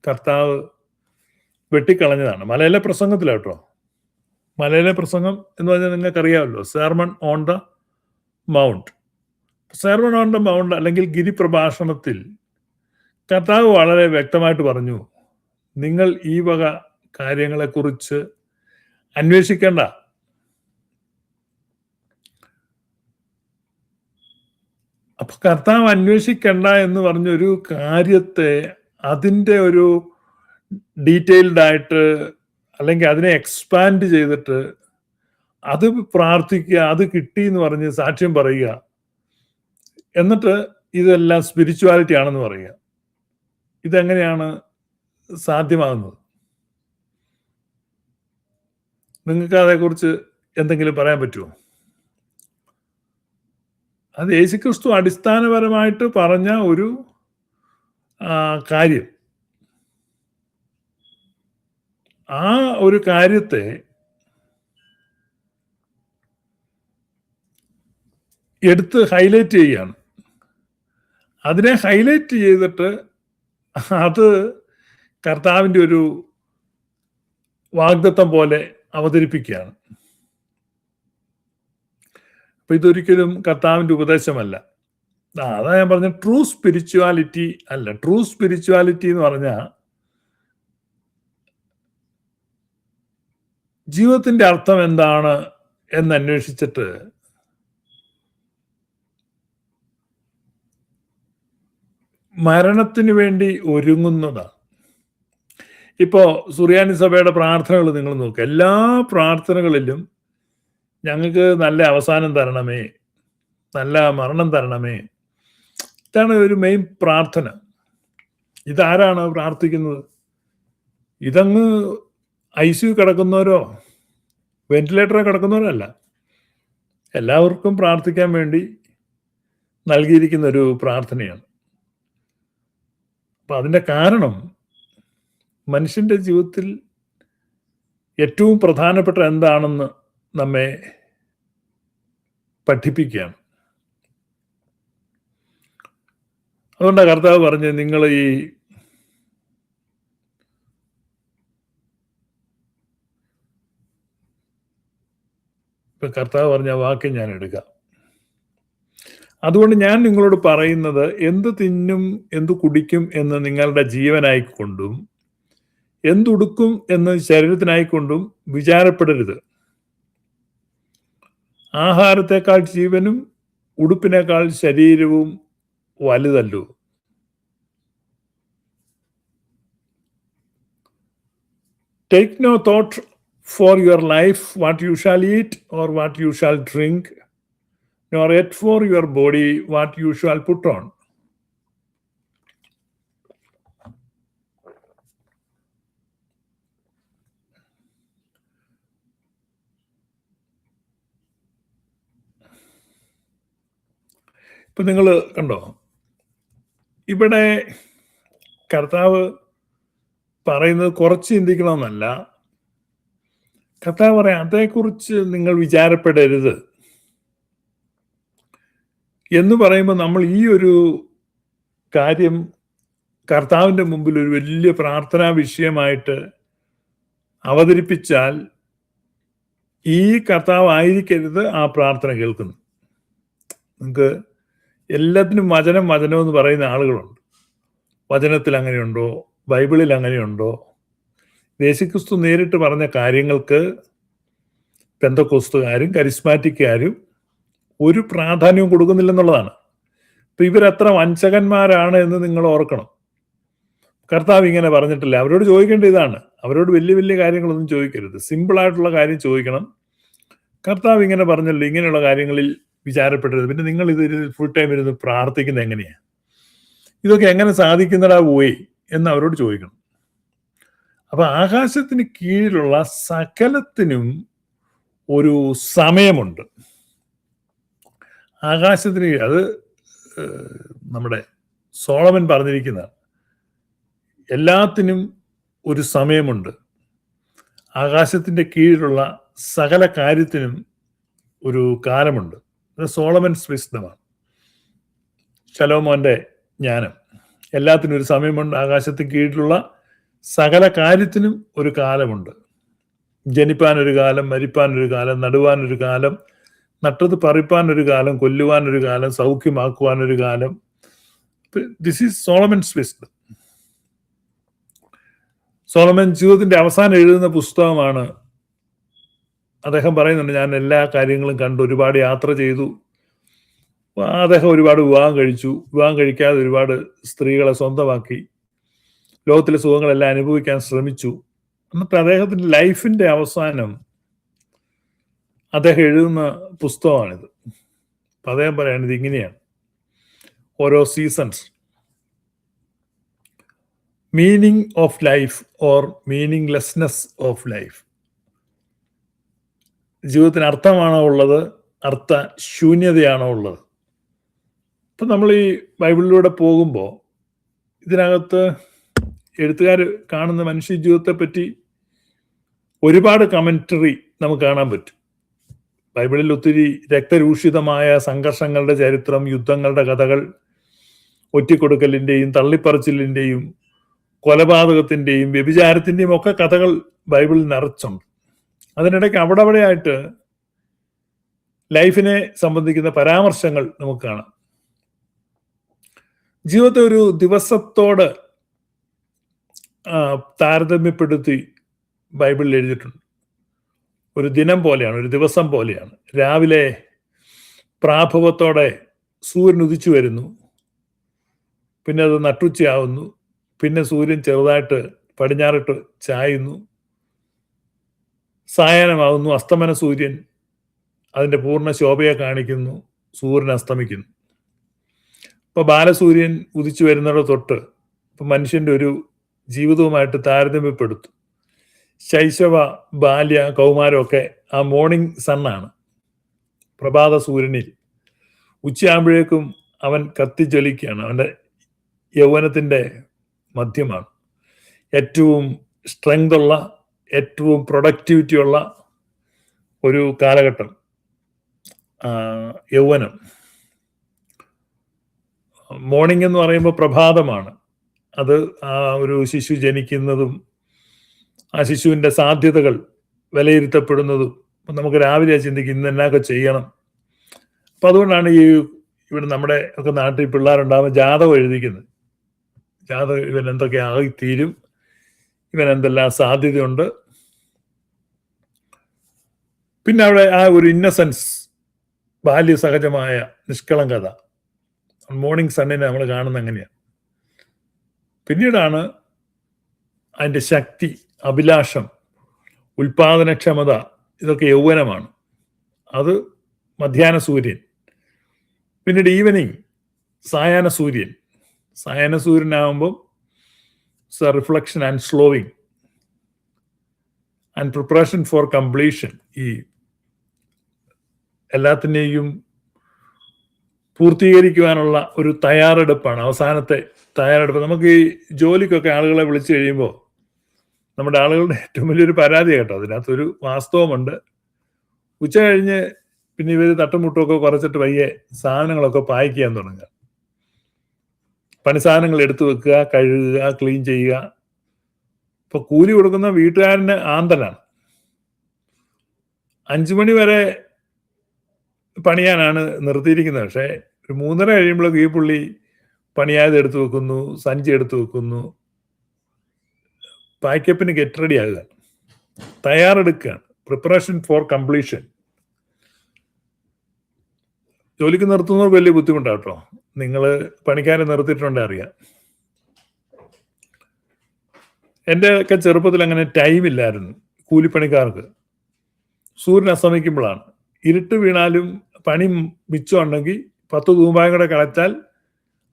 കർത്താവ് വെട്ടിക്കളഞ്ഞതാണ്. മലയിലെ പ്രസംഗത്തിലാട്ടോ. മലയിലെ പ്രസംഗം എന്ന് പറഞ്ഞാൽ നിങ്ങൾക്കറിയാമല്ലോ, sermon on the mount. Sermon on the mount അല്ലെങ്കിൽ ഗിരിപ്രഭാഷണത്തിൽ കർത്താവ് വളരെ വ്യക്തമായിട്ട് പറഞ്ഞു, നിങ്ങൾ ഈ വക കാര്യങ്ങളെക്കുറിച്ച് അന്വേഷിക്കേണ്ട. അപ്പൊ കർത്താവ് അന്വേഷിക്കേണ്ട എന്ന് പറഞ്ഞൊരു കാര്യത്തെ അതിൻ്റെ ഒരു ഡീറ്റെയിൽഡ് ആയിട്ട് അല്ലെങ്കിൽ അതിനെ എക്സ്പാൻഡ് ചെയ്തിട്ട് അത് പ്രാർത്ഥിക്കുക, അത് കിട്ടി എന്ന് പറഞ്ഞ് സാക്ഷ്യം പറയുക, എന്നിട്ട് ഇതെല്ലാം സ്പിരിച്വാലിറ്റി ആണെന്ന് പറയുക. ഇതെങ്ങനെയാണ് സാധ്യമാകുന്നത്? നിങ്ങൾക്ക് അതേക്കുറിച്ച് എന്തെങ്കിലും പറയാൻ പറ്റുമോ? അത് യേശുക്രിസ്തു അടിസ്ഥാനപരമായിട്ട് പറഞ്ഞ ഒരു കാര്യം. ആ ഒരു കാര്യത്തെ എടുത്ത് ഹൈലൈറ്റ് ചെയ്യുകയാണ്. അതിനെ ഹൈലൈറ്റ് ചെയ്തിട്ട് അത് കർത്താവിൻ്റെ ഒരു വാഗ്ദത്തം പോലെ അവതരിപ്പിക്കുകയാണ്. അപ്പൊ ഇതൊരിക്കലും കർത്താവിൻ്റെ ഉപദേശമല്ല. അതാ ഞാൻ പറഞ്ഞ ട്രൂ സ്പിരിച്വാലിറ്റി അല്ല. ട്രൂ സ്പിരിച്വാലിറ്റി എന്ന് പറഞ്ഞാൽ ജീവിതത്തിന്റെ അർത്ഥം എന്താണ് എന്ന് അന്വേഷിച്ചിട്ട് മരണത്തിന് വേണ്ടി ഒരുങ്ങുന്നതാണ്. ഇപ്പോ സുറിയാനി സഭയുടെ പ്രാർത്ഥനകൾ നിങ്ങൾ നോക്കുക. എല്ലാ പ്രാർത്ഥനകളിലും ഞങ്ങൾക്ക് നല്ല അവസാനം തരണമേ, നല്ല മരണം തരണമേ, ഇതാണ് ഒരു മെയിൻ പ്രാർത്ഥന. ഇതാരാണ് പ്രാർത്ഥിക്കുന്നത്? ഇതങ്ങ് ICU കിടക്കുന്നവരോ വെന്റിലേറ്ററിൽ കിടക്കുന്നവരോ അല്ല. എല്ലാവർക്കും പ്രാർത്ഥിക്കാൻ വേണ്ടി നൽകിയിരിക്കുന്ന ഒരു പ്രാർത്ഥനയാണ്. അപ്പൊ അതിന്റെ കാരണം മനുഷ്യന്റെ ജീവിതത്തിൽ ഏറ്റവും പ്രധാനപ്പെട്ട എന്താണെന്ന് നമ്മെ പഠിപ്പിക്കുകയാണ്. അതുകൊണ്ടാണ് കർത്താവ് പറഞ്ഞ് നിങ്ങൾ കർത്താവ് പറഞ്ഞ വാക്ക് ഞാൻ എടുക്കാം. അതുകൊണ്ട് ഞാൻ നിങ്ങളോട് പറയുന്നത്, എന്ത് തിന്നും എന്തു കുടിക്കും എന്ന് നിങ്ങളുടെ ജീവനായിക്കൊണ്ടും എന്തുടുക്കും എന്ന് ശരീരത്തിനായിക്കൊണ്ടും വിചാരപ്പെടരുത്. ആഹാരത്തെക്കാൾ ജീവനും ഉടുപ്പിനേക്കാൾ ശരീരവും വലുതല്ലോ. Take no thought for your life, what you shall eat or what you shall drink, nor yet for your body, what you shall put on. ഇപ്പൊ നിങ്ങൾ കണ്ടോ, ഇവിടെ കർത്താവ് പറയുന്നത് കുറച്ച് ചിന്തിക്കണമെന്നല്ല. കർത്താവ് പറയാം, അതേക്കുറിച്ച് നിങ്ങൾ വിചാരപ്പെടരുത് എന്ന് പറയുമ്പോൾ നമ്മൾ ഈ ഒരു കാര്യം കർത്താവിൻ്റെ മുമ്പിൽ ഒരു വലിയ പ്രാർത്ഥനാ വിഷയമായിട്ട് അവതരിപ്പിച്ചാൽ ഈ കർത്താവ് ആയിരിക്കരുത് ആ പ്രാർത്ഥന കേൾക്കുന്നത്. നിങ്ങൾക്ക് എല്ലാത്തിനും വചനം എന്ന് പറയുന്ന ആളുകളുണ്ട്. വചനത്തിൽ അങ്ങനെയുണ്ടോ? ബൈബിളിൽ അങ്ങനെയുണ്ടോ? യേശുക്രിസ്തു നേരിട്ട് പറഞ്ഞ കാര്യങ്ങൾക്ക് പെന്തക്കോസ്തുകാരും കരിസ്മാറ്റിക്കാരും ഒരു പ്രാധാന്യവും കൊടുക്കുന്നില്ലെന്നുള്ളതാണ്. അപ്പൊ ഇവരെത്ര വഞ്ചകന്മാരാണ് എന്ന് നിങ്ങൾ ഓർക്കണം. കർത്താവ് ഇങ്ങനെ പറഞ്ഞിട്ടില്ല. അവരോട് ചോദിക്കേണ്ട ഇതാണ്. അവരോട് വലിയ വലിയ കാര്യങ്ങളൊന്നും ചോദിക്കരുത്. സിമ്പിളായിട്ടുള്ള കാര്യം ചോദിക്കണം. കർത്താവ് ഇങ്ങനെ പറഞ്ഞല്ലോ, ഇങ്ങനെയുള്ള കാര്യങ്ങളിൽ വിചാരപ്പെടരുത്. പിന്നെ നിങ്ങൾ ഇത് ഫുൾ ടൈം ഇരുന്ന് പ്രാർത്ഥിക്കുന്നത് എങ്ങനെയാണ്? ഇതൊക്കെ എങ്ങനെ സാധിക്കുന്നതാ പോയി എന്ന് അവരോട് ചോദിക്കണം. അപ്പൊ ആകാശത്തിന് കീഴിലുള്ള സകലത്തിനും ഒരു സമയമുണ്ട്. ആകാശത്തിന് അത് നമ്മുടെ സോളമൻ പറഞ്ഞിരിക്കുന്നതാണ്. എല്ലാത്തിനും ഒരു സമയമുണ്ട്. ആകാശത്തിന്റെ കീഴിലുള്ള സകല കാര്യത്തിനും ഒരു കാലമുണ്ട്. അത് സോളമൻസ് വിസ്ഡമാണ്, ശലോമോന്റെ ജ്ഞാനം. എല്ലാത്തിനും ഒരു സമയമുണ്ട്. ആകാശത്തിന് കീഴിലുള്ള സകല കാര്യത്തിനും ഒരു കാലമുണ്ട്. ജനിപ്പാനൊരു കാലം, മരിപ്പാനൊരു കാലം, നടുവാനൊരു കാലം, നട്ടത് പറിപ്പാനൊരു കാലം, കൊല്ലുവാനൊരു കാലം, സൗഖ്യമാക്കുവാനൊരു കാലം. This is Solomon's wisdom. Solomon ജീവിതത്തിന്റെ അവസാനം എഴുതുന്ന പുസ്തകമാണ്. അദ്ദേഹം പറയുന്നുണ്ട്, ഞാൻ എല്ലാ കാര്യങ്ങളും കണ്ടു, ഒരുപാട് യാത്ര ചെയ്തു. അദ്ദേഹം ഒരുപാട് വിവാഹം കഴിച്ചു. വിവാഹം കഴിക്കാതെ ഒരുപാട് സ്ത്രീകളെ സ്വന്തമാക്കി. ലോകത്തിലെ സുഖങ്ങളെല്ലാം അനുഭവിക്കാൻ ശ്രമിച്ചു. എന്നിട്ട് അദ്ദേഹത്തിന്റെ ലൈഫിന്റെ അവസാനം അദ്ദേഹം എഴുതുന്ന പുസ്തകമാണിത്. അപ്പം അദ്ദേഹം പറയുന്നത് ഇങ്ങനെയാണ്: ഓരോ seasons, meaning of life or meaninglessness of life. ജീവിതത്തിന് അർത്ഥമാണോ ഉള്ളത്, അർത്ഥ ശൂന്യതയാണോ ഉള്ളത്? ഇപ്പം നമ്മൾ ഈ ബൈബിളിലൂടെ പോകുമ്പോൾ ഇതിനകത്ത് എഴുത്തുകാർ കാണുന്ന മനുഷ്യ ജീവിതത്തെ പറ്റി ഒരുപാട് കമന്ററി നമുക്ക് കാണാൻ പറ്റും. ബൈബിളിൽ ഒത്തിരി രക്തരൂഷിതമായ സംഘർഷങ്ങളുടെ ചരിത്രം, യുദ്ധങ്ങളുടെ കഥകൾ, ഒറ്റിക്കൊടുക്കലിൻ്റെയും തള്ളിപ്പറച്ചിലിൻ്റെയും കൊലപാതകത്തിൻ്റെയും വ്യഭിചാരത്തിൻ്റെയും ഒക്കെ കഥകൾ ബൈബിളിൽ നിറച്ചുണ്ട്. അതിനിടയ്ക്ക് അവിടെയായിട്ട് ലൈഫിനെ സംബന്ധിക്കുന്ന പരാമർശങ്ങൾ നമുക്ക് കാണാം. ജീവിതത്തെ ഒരു ദിവസത്തോട് താരതമ്യപ്പെടുത്തി ബൈബിളിൽ എഴുതിയിട്ടുണ്ട്. ഒരു ദിനം പോലെയാണ്, ഒരു ദിവസം പോലെയാണ്. രാവിലെ പ്രാഭവത്തോടെ സൂര്യൻ ഉദിച്ചു വരുന്നു, പിന്നെ അത് നട്ടുച്ചയാവുന്നു, പിന്നെ സൂര്യൻ ചെറുതായിട്ട് പടിഞ്ഞാറിട്ട് ചായുന്നു, സായാഹ്നമാവുന്നു, അസ്തമന സൂര്യൻ അതിൻ്റെ പൂർണ്ണ ശോഭയെ കാണിക്കുന്നു, സൂര്യൻ അസ്തമിക്കുന്നു. ഇപ്പോൾ ബാലസൂര്യൻ ഉദിച്ചു വരുന്നത് തൊട്ട് ഇപ്പം മനുഷ്യൻ്റെ ഒരു ജീവിതവുമായിട്ട് താരതമ്യപ്പെടുത്തും. ശൈശവ, ബാല്യ, കൗമാരമൊക്കെ ആ മോർണിംഗ് സണ്ണാണ്. പ്രഭാത സൂര്യനിൽ ഉച്ചയാകുമ്പോഴേക്കും അവൻ കത്തിജ്വലിക്കുകയാണ്. അവൻ്റെ യൗവനത്തിൻ്റെ മധ്യമാണ്. ഏറ്റവും സ്ട്രെങ്ത് ഉള്ള, ഏറ്റവും പ്രൊഡക്ടിവിറ്റി ഉള്ള ഒരു കാലഘട്ടം യൗവനം. മോർണിംഗ് എന്ന് പറയുമ്പോൾ പ്രഭാതമാണ്. അത് ആ ഒരു ശിശു ജനിക്കുന്നതും ആ ശിശുവിൻ്റെ സാധ്യതകൾ വിലയിരുത്തപ്പെടുന്നതും നമുക്ക് രാവിലെ ചിന്തിക്കും ഇന്ന് എന്നൊക്കെ ചെയ്യണം. അപ്പം അതുകൊണ്ടാണ് ഇവിടെ നമ്മുടെ ഒക്കെ നാട്ടിൽ പിള്ളേരുണ്ടാകുമ്പോൾ ജാതകം എഴുതിക്കുന്നത്. ജാതകം ഇവൻ എന്തൊക്കെ ആയിത്തീരും, ഇവൻ എന്തെല്ലാം സാധ്യതയുണ്ട്. പിന്നെ അവിടെ ആ ഒരു ഇന്നസെൻസ്, ബാല്യസഹജമായ നിഷ്കളങ്കത, മോർണിംഗ് സണ്ണിനെ നമ്മൾ കാണുന്നത് എങ്ങനെയാണ്. പിന്നീടാണ് അതിൻ്റെ ശക്തി, അഭിലാഷം, ഉൽപാദനക്ഷമത, ഇതൊക്കെ യൗവനമാണ്. അത് മധ്യാഹ്ന സൂര്യൻ. പിന്നീട് ഈവനിങ്, സായാഹ്ന സൂര്യൻ. സായാഹ്ന സൂര്യനാകുമ്പം reflection and slowing and preparation for completion. ഈ എല്ലാത്തിനെയും പൂർത്തീകരിക്കുവാനുള്ള ഒരു തയ്യാറെടുപ്പാണ്, അവസാനത്തെ തയ്യാറെടുപ്പ്. നമുക്ക് ഈ ജോലിക്കൊക്കെ ആളുകളെ വിളിച്ചു കഴിയുമ്പോൾ നമ്മുടെ ആളുകളുടെ ഏറ്റവും വലിയൊരു പരാതി കേട്ടോ, അതിനകത്തൊരു വാസ്തവമുണ്ട്. ഉച്ച കഴിഞ്ഞ് പിന്നെ ഇവർ തട്ടുമുട്ടുമൊക്കെ കുറച്ചിട്ട് വയ്യെ സാധനങ്ങളൊക്കെ പാക്ക് ചെയ്യാൻ തുടങ്ങുക. പണി സാധനങ്ങൾ എടുത്തു വെക്കുക, കഴുകുക, ക്ലീൻ ചെയ്യുക. ഇപ്പൊ കൂലി കൊടുക്കുന്ന വീട്ടുകാരന് ആന്തലാണ്. 5 മണി വരെ പണിയാനാണ് നിർത്തിയിരിക്കുന്നത്. പക്ഷേ ഒരു 3:30 കഴിയുമ്പോഴേക്കും ഈ പുള്ളി പണിയായത് എടുത്തു വെക്കുന്നു, സഞ്ചി എടുത്തു വെക്കുന്നു, പാക്കപ്പിന് ഗെറ്റ് റെഡി ആകുക, തയ്യാറെടുക്കുകയാണ്. Preparation for completion. ജോലിക്ക് നിർത്തുന്നവർക്ക് വലിയ ബുദ്ധിമുട്ടാണ് കേട്ടോ. നിങ്ങൾ പണിക്കാരെ നിർത്തിയിട്ടുണ്ടേ അറിയാം. എൻ്റെ ഒക്കെ ചെറുപ്പത്തിൽ അങ്ങനെ ടൈമില്ലായിരുന്നു കൂലിപ്പണിക്കാർക്ക്. സൂര്യൻ അസ്തമിക്കുമ്പോഴാണ്. ഇരുട്ട് വീണാലും പണി മിച്ചമുണ്ടെങ്കിൽ 10 തൂമ്പായും കൂടെ കളച്ചാൽ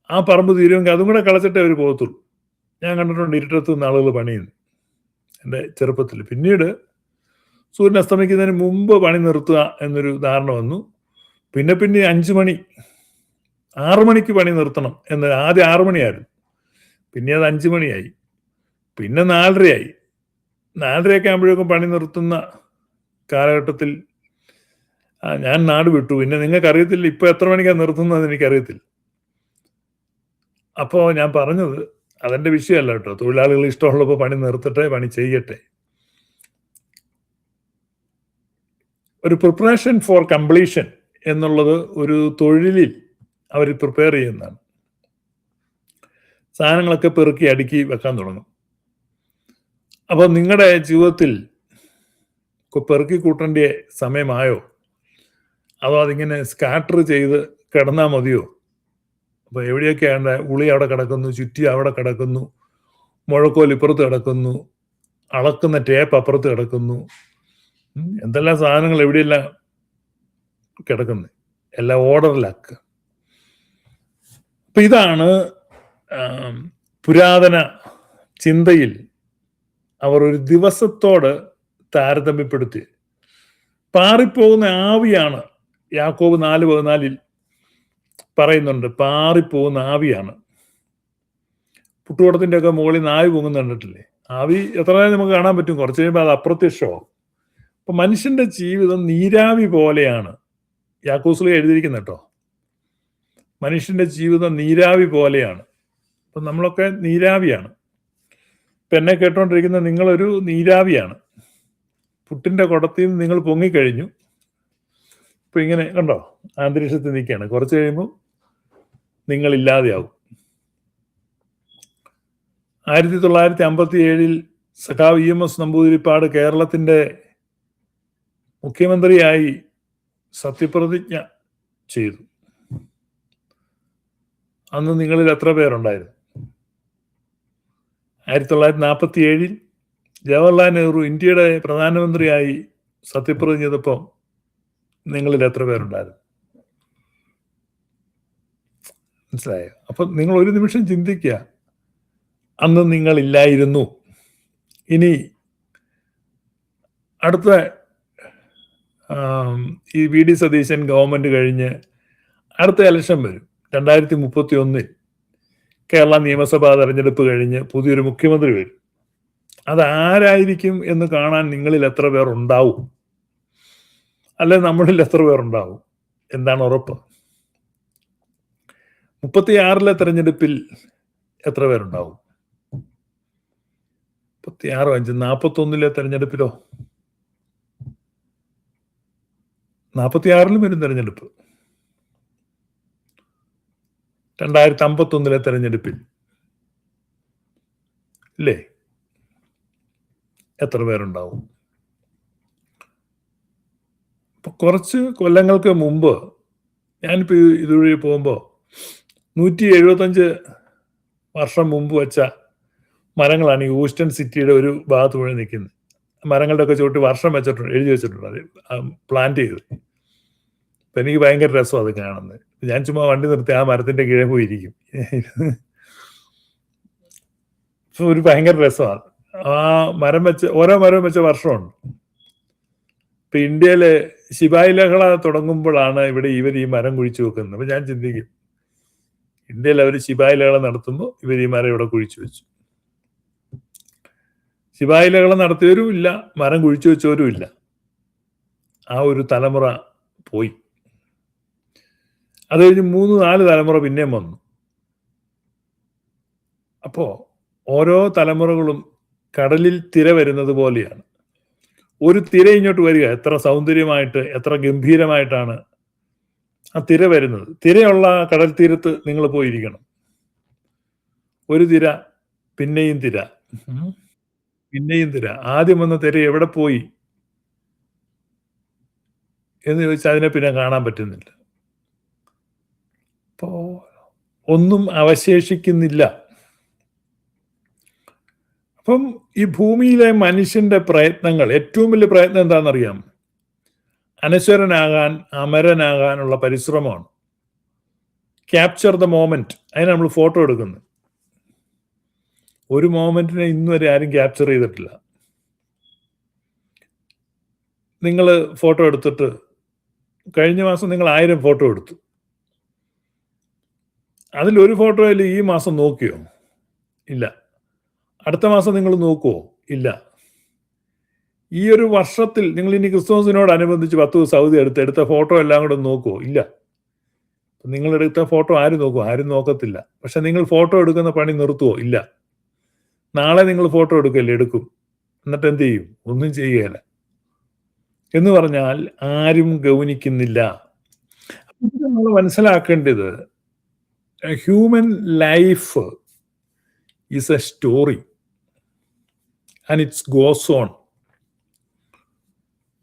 ആ പറമ്പ് തീരുമെങ്കിൽ അതും കൂടെ കളച്ചിട്ടേ അവർ പോകത്തുള്ളൂ. ഞാൻ കണ്ടിട്ടുണ്ട് ഇരുട്ടത്ത് നിന്ന് ആളുകൾ പണിയുന്നു എൻ്റെ ചെറുപ്പത്തിൽ. പിന്നീട് സൂര്യൻ അസ്തമിക്കുന്നതിന് മുമ്പ് പണി നിർത്തുക എന്നൊരു ധാരണ വന്നു. പിന്നെ 5 മണി, 6 മണിക്ക് പണി നിർത്തണം എന്ന്. ആദ്യം 6 മണിയായിരുന്നു, പിന്നെ അത് 5 മണിയായി, പിന്നെ 4:30 4:30 ആകുമ്പോഴേക്കും പണി നിർത്തുന്ന കാലഘട്ടത്തിൽ ഞാൻ നാട് വിട്ടു. പിന്നെ നിങ്ങൾക്കറിയത്തില്ല ഇപ്പൊ എത്ര മണിക്കാണ് നിർത്തുന്നത്, എനിക്കറിയത്തില്ല. അപ്പോൾ ഞാൻ പറഞ്ഞത് അതെന്റെ വിഷയമല്ല കേട്ടോ. തൊഴിലാളികൾ ഇഷ്ടമുള്ളപ്പോൾ പണി നിർത്തട്ടെ, പണി ചെയ്യട്ടെ. ഒരു പ്രിപ്പറേഷൻ ഫോർ കംപ്ലീഷൻ എന്നുള്ളത് ഒരു തൊഴിലിൽ അവർ പ്രിപ്പയർ ചെയ്യുന്നതാണ്. സാധനങ്ങളൊക്കെ പെറുക്കി അടുക്കി വെക്കാൻ തുടങ്ങും. അപ്പോൾ നിങ്ങളുടെ ജീവിതത്തിൽ പെറുക്കി കൂട്ടേണ്ട സമയമായോ, അതോ അതിങ്ങനെ സ്കാറ്റർ ചെയ്ത് കിടന്നാൽ മതിയോ? അപ്പോൾ എവിടെയൊക്കെയാണ് ഉളി അവിടെ കിടക്കുന്നു, ചുറ്റി അവിടെ കിടക്കുന്നു, മുഴക്കോൽ ഇപ്പുറത്ത് കിടക്കുന്നു, അളക്കുന്ന ടേപ്പ് അപ്പുറത്ത് കിടക്കുന്നു, എന്തെല്ലാം സാധനങ്ങൾ എവിടെയെല്ലാം കിടക്കുന്നത്, എല്ലാം ഓർഡറിലാക്കുക. അപ്പൊ ഇതാണ് പുരാതന ചിന്തയിൽ അവർ ഒരു ദിവസത്തോട് താരതമ്യപ്പെടുത്തി. പാറിപ്പോകുന്ന ആവിയാണ്. യാക്കോബ് 4:14 പറയുന്നുണ്ട്, പാറിപ്പോകുന്ന ആവിയാണ്. പുട്ടുകുടത്തിന്റെ ഒക്കെ മുകളിൽ ആവി പൊങ്ങുന്ന കണ്ടിട്ടില്ലേ? ആവി എത്ര നേരം നമുക്ക് കാണാൻ പറ്റും, കുറച്ച് കഴിയുമ്പോൾ അത് അപ്രത്യക്ഷമാവും. അപ്പൊ മനുഷ്യന്റെ ജീവിതം നീരാവി പോലെയാണ്. യാക്കോബിൽ എഴുതിയിരിക്കുന്ന കേട്ടോ, മനുഷ്യന്റെ ജീവിതം നീരാവി പോലെയാണ്. അപ്പൊ നമ്മളൊക്കെ നീരാവിയാണ്. ഇപ്പൊ എന്നെ കേട്ടോണ്ടിരിക്കുന്ന നിങ്ങളൊരു നീരാവിയാണ്. പുട്ടിന്റെ കുടത്തിൽ നിന്ന് നിങ്ങൾ പൊങ്ങിക്കഴിഞ്ഞു. ഇപ്പൊ ഇങ്ങനെ കണ്ടോ, അന്തരീക്ഷത്തിൽ നിൽക്കുകയാണ്. കുറച്ച് കഴിയുമ്പോൾ നിങ്ങൾ ഇല്ലാതെയാവും. 1957 സഖാവ് EMS നമ്പൂതിരിപ്പാട് കേരളത്തിന്റെ മുഖ്യമന്ത്രിയായി സത്യപ്രതിജ്ഞ ചെയ്തു. അന്ന് നിങ്ങളിൽ എത്ര പേരുണ്ടായിരുന്നു? 1947 ജവഹർലാൽ നെഹ്റു ഇന്ത്യയുടെ പ്രധാനമന്ത്രിയായി സത്യപ്രതിജ്ഞ ചെയ്തപ്പോൾ നിങ്ങളിൽ എത്ര പേരുണ്ടായിരുന്നു? മനസ്സിലായോ? അപ്പൊ നിങ്ങൾ ഒരു നിമിഷം ചിന്തിക്കുക, അന്ന് നിങ്ങളില്ലായിരുന്നു. ഇനി അടുത്ത ഈ VD സതീശൻ ഗവൺമെന്റ് കഴിഞ്ഞ് അടുത്ത ഇലക്ഷൻ വരും. 2031 കേരള നിയമസഭാ തെരഞ്ഞെടുപ്പ് കഴിഞ്ഞ് പുതിയൊരു മുഖ്യമന്ത്രി വരും. അതാരായിരിക്കും എന്ന് കാണാൻ നിങ്ങളിൽ എത്ര പേർ ഉണ്ടാവും? അല്ലെ നമ്മളിൽ എത്ര പേർ ഉണ്ടാവും? എന്താണ് ഉറപ്പ്? 36 തെരഞ്ഞെടുപ്പിൽ എത്ര പേരുണ്ടാവും? 36, 5, 41 തെരഞ്ഞെടുപ്പിലോ? 46 വരും തെരഞ്ഞെടുപ്പ്. 2051 തെരഞ്ഞെടുപ്പിൽ ഇല്ലേ എത്ര പേരുണ്ടാവും? ഇപ്പൊ കുറച്ച് കൊല്ലങ്ങൾക്ക് മുമ്പ് ഞാനിപ്പോ ഇതുവഴി പോകുമ്പോൾ 175 വർഷം മുമ്പ് വെച്ച മരങ്ങളാണ് ഈ ഹൂസ്റ്റൺ സിറ്റിയുടെ ഒരു ഭാഗത്ത് മുഴുവൻ നിൽക്കുന്നത്. മരങ്ങളുടെ ഒക്കെ ചുവട്ടി വർഷം വെച്ചിട്ടുണ്ട്, എഴുതി വെച്ചിട്ടുണ്ട്, അത് പ്ലാന്റ് ചെയ്ത്. അപ്പൊ എനിക്ക് ഭയങ്കര രസം അത് കാണുന്നത്. ഞാൻ ചുമ്മാ വണ്ടി നിർത്തി ആ മരത്തിന്റെ കീഴെ പോയിരിക്കും. ഒരു ഭയങ്കര രസമാണ്. ആ മരം വെച്ച് ഓരോ മരം വെച്ച വർഷമുണ്ട്. ഇപ്പൊ ഇന്ത്യയില് ശിപായി ലഹള തുടങ്ങുമ്പോഴാണ് ഇവിടെ ഇവർ ഈ മരം കുഴിച്ചു വെക്കുന്നത്. അപ്പൊ ഞാൻ ചിന്തിക്കും, ഇന്ത്യയിൽ അവർ ശിപായി ലഹള നടത്തുമ്പോൾ ഇവർ ഈ മരം ഇവിടെ കുഴിച്ചു വെച്ചു. ശിപായി ലഹള നടത്തിയവരും ഇല്ല, മരം കുഴിച്ചു വെച്ചവരും ഇല്ല. ആ ഒരു തലമുറ പോയി. അത് കഴിഞ്ഞ് 3-4 തലമുറ പിന്നെയും വന്നു. അപ്പോ ഓരോ തലമുറകളും കടലിൽ തിര വരുന്നത് പോലെയാണ്. ഒരു തിര ഇങ്ങോട്ട് വരിക, എത്ര സൗന്ദര്യമായിട്ട്, എത്ര ഗംഭീരമായിട്ടാണ് ആ തിര വരുന്നത്. തിരയുള്ള കടൽ തീരത്ത് നിങ്ങൾ പോയിരിക്കണം. ഒരു തിര, പിന്നെയും തിര, പിന്നെയും തിര. ആദ്യം വന്ന തിര എവിടെ പോയി എന്ന് ചോദിച്ചാൽ അതിനെ പിന്നെ കാണാൻ പറ്റുന്നില്ല. അപ്പോ ഒന്നും അവശേഷിക്കുന്നില്ല. അപ്പം ഈ ഭൂമിയിലെ മനുഷ്യന്റെ പ്രയത്നങ്ങൾ, ഏറ്റവും വലിയ പ്രയത്നം എന്താണെന്നറിയാം? അനശ്വരനാകാൻ, അമരനാകാനുള്ള പരിശ്രമമാണ്. Capture the moment. അതിന് നമ്മൾ ഫോട്ടോ എടുക്കുന്നത്. ഒരു മോമെന്റിനെ ഇന്നുവരെ ആരും ക്യാപ്ചർ ചെയ്തിട്ടില്ല. നിങ്ങൾ ഫോട്ടോ എടുത്തിട്ട് കഴിഞ്ഞ മാസം നിങ്ങൾ 1000 ഫോട്ടോ എടുത്തു. അതിലൊരു ഫോട്ടോയിൽ ഈ മാസം നോക്കിയോ? ഇല്ല. അടുത്ത മാസം നിങ്ങൾ നോക്കുവോ? ഇല്ല. ഈ ഒരു വർഷത്തിൽ നിങ്ങൾ ഇനി ക്രിസ്മസിനോടനുബന്ധിച്ച് 10 ദിവസം അവധി എടുത്ത ഫോട്ടോ എല്ലാം കൂടെ നോക്കുവോ? ഇല്ല. നിങ്ങളെടുത്ത ഫോട്ടോ ആരും നോക്കുമോ? ആരും നോക്കത്തില്ല. പക്ഷെ നിങ്ങൾ ഫോട്ടോ എടുക്കുന്ന പണി നിർത്തുവോ? ഇല്ല. നാളെ നിങ്ങൾ ഫോട്ടോ എടുക്കല്ലേ? എടുക്കും. എന്നിട്ട് എന്ത് ചെയ്യും? ഒന്നും ചെയ്യുകയില്ല. എന്ന് പറഞ്ഞാൽ ആരും ഗൗനിക്കുന്നില്ല. നമ്മൾ മനസ്സിലാക്കേണ്ടത്, human life is A story and it's goes on.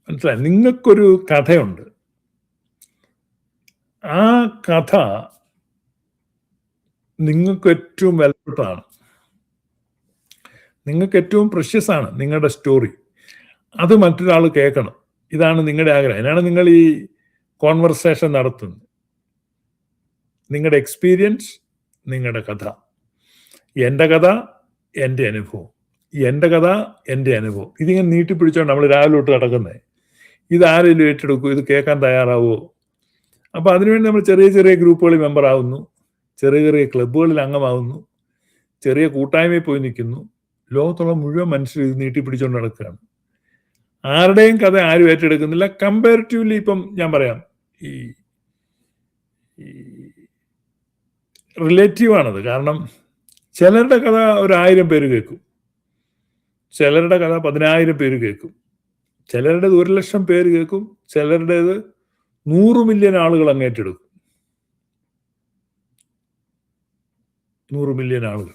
മനസ്സിലായി? നിങ്ങൾക്കൊരു കഥയുണ്ട്. ആ കഥ നിങ്ങൾക്ക് ഏറ്റവും വിലപ്പെട്ടതാണ്. നിങ്ങൾക്ക് ഏറ്റവും പ്രഷ്യസ് ആണ് നിങ്ങളുടെ സ്റ്റോറി. അത് മറ്റൊരാൾ കേൾക്കണം. ഇതാണ് നിങ്ങളുടെ ആഗ്രഹം. അതിനാണ് നിങ്ങൾ ഈ കോൺവെർസേഷൻ നടത്തുന്നു. നിങ്ങളുടെ എക്സ്പീരിയൻസ്, നിങ്ങളുടെ കഥ. എൻ്റെ കഥ, എൻ്റെ അനുഭവം. എൻ്റെ കഥ, എൻ്റെ അനുഭവം. ഇതിങ്ങനെ നീട്ടിപ്പിടിച്ചോണ്ട് നമ്മൾ രാവിലെ തൊട്ട് നടക്കുന്നത്. ഇതാരെങ്കിലും ഏറ്റെടുക്കൂ, ഇത് കേൾക്കാൻ തയ്യാറാവുമോ? അപ്പോൾ അതിനുവേണ്ടി നമ്മൾ ചെറിയ ചെറിയ ഗ്രൂപ്പുകളിൽ മെമ്പർ ആവുന്നു, ചെറിയ ചെറിയ ക്ലബ്ബുകളിൽ അംഗമാവുന്നു, ചെറിയ കൂട്ടായ്മയിൽ പോയി നിൽക്കുന്നു. ലോകത്തുള്ള മുഴുവൻ മനുഷ്യർ ഇത് നീട്ടിപ്പിടിച്ചുകൊണ്ട് നടക്കുകയാണ്. ആരുടെയും കഥ ആരും ഏറ്റെടുക്കുന്നില്ല. കമ്പാരിറ്റീവ്ലി ഇപ്പം ഞാൻ പറയാം, ഈ റിലേറ്റീവാണത്. കാരണം ചിലരുടെ കഥ 1000 പേര് കേൾക്കും, ചിലരുടെ കഥ 10,000 പേര് കേൾക്കും, ചിലരുടേത് 1,00,000 പേര് കേൾക്കും, ചിലരുടേത് 100 മില്യൺ ആളുകൾ അങ്ങേറ്റെടുക്കും. 100 മില്യൺ ആളുകൾ.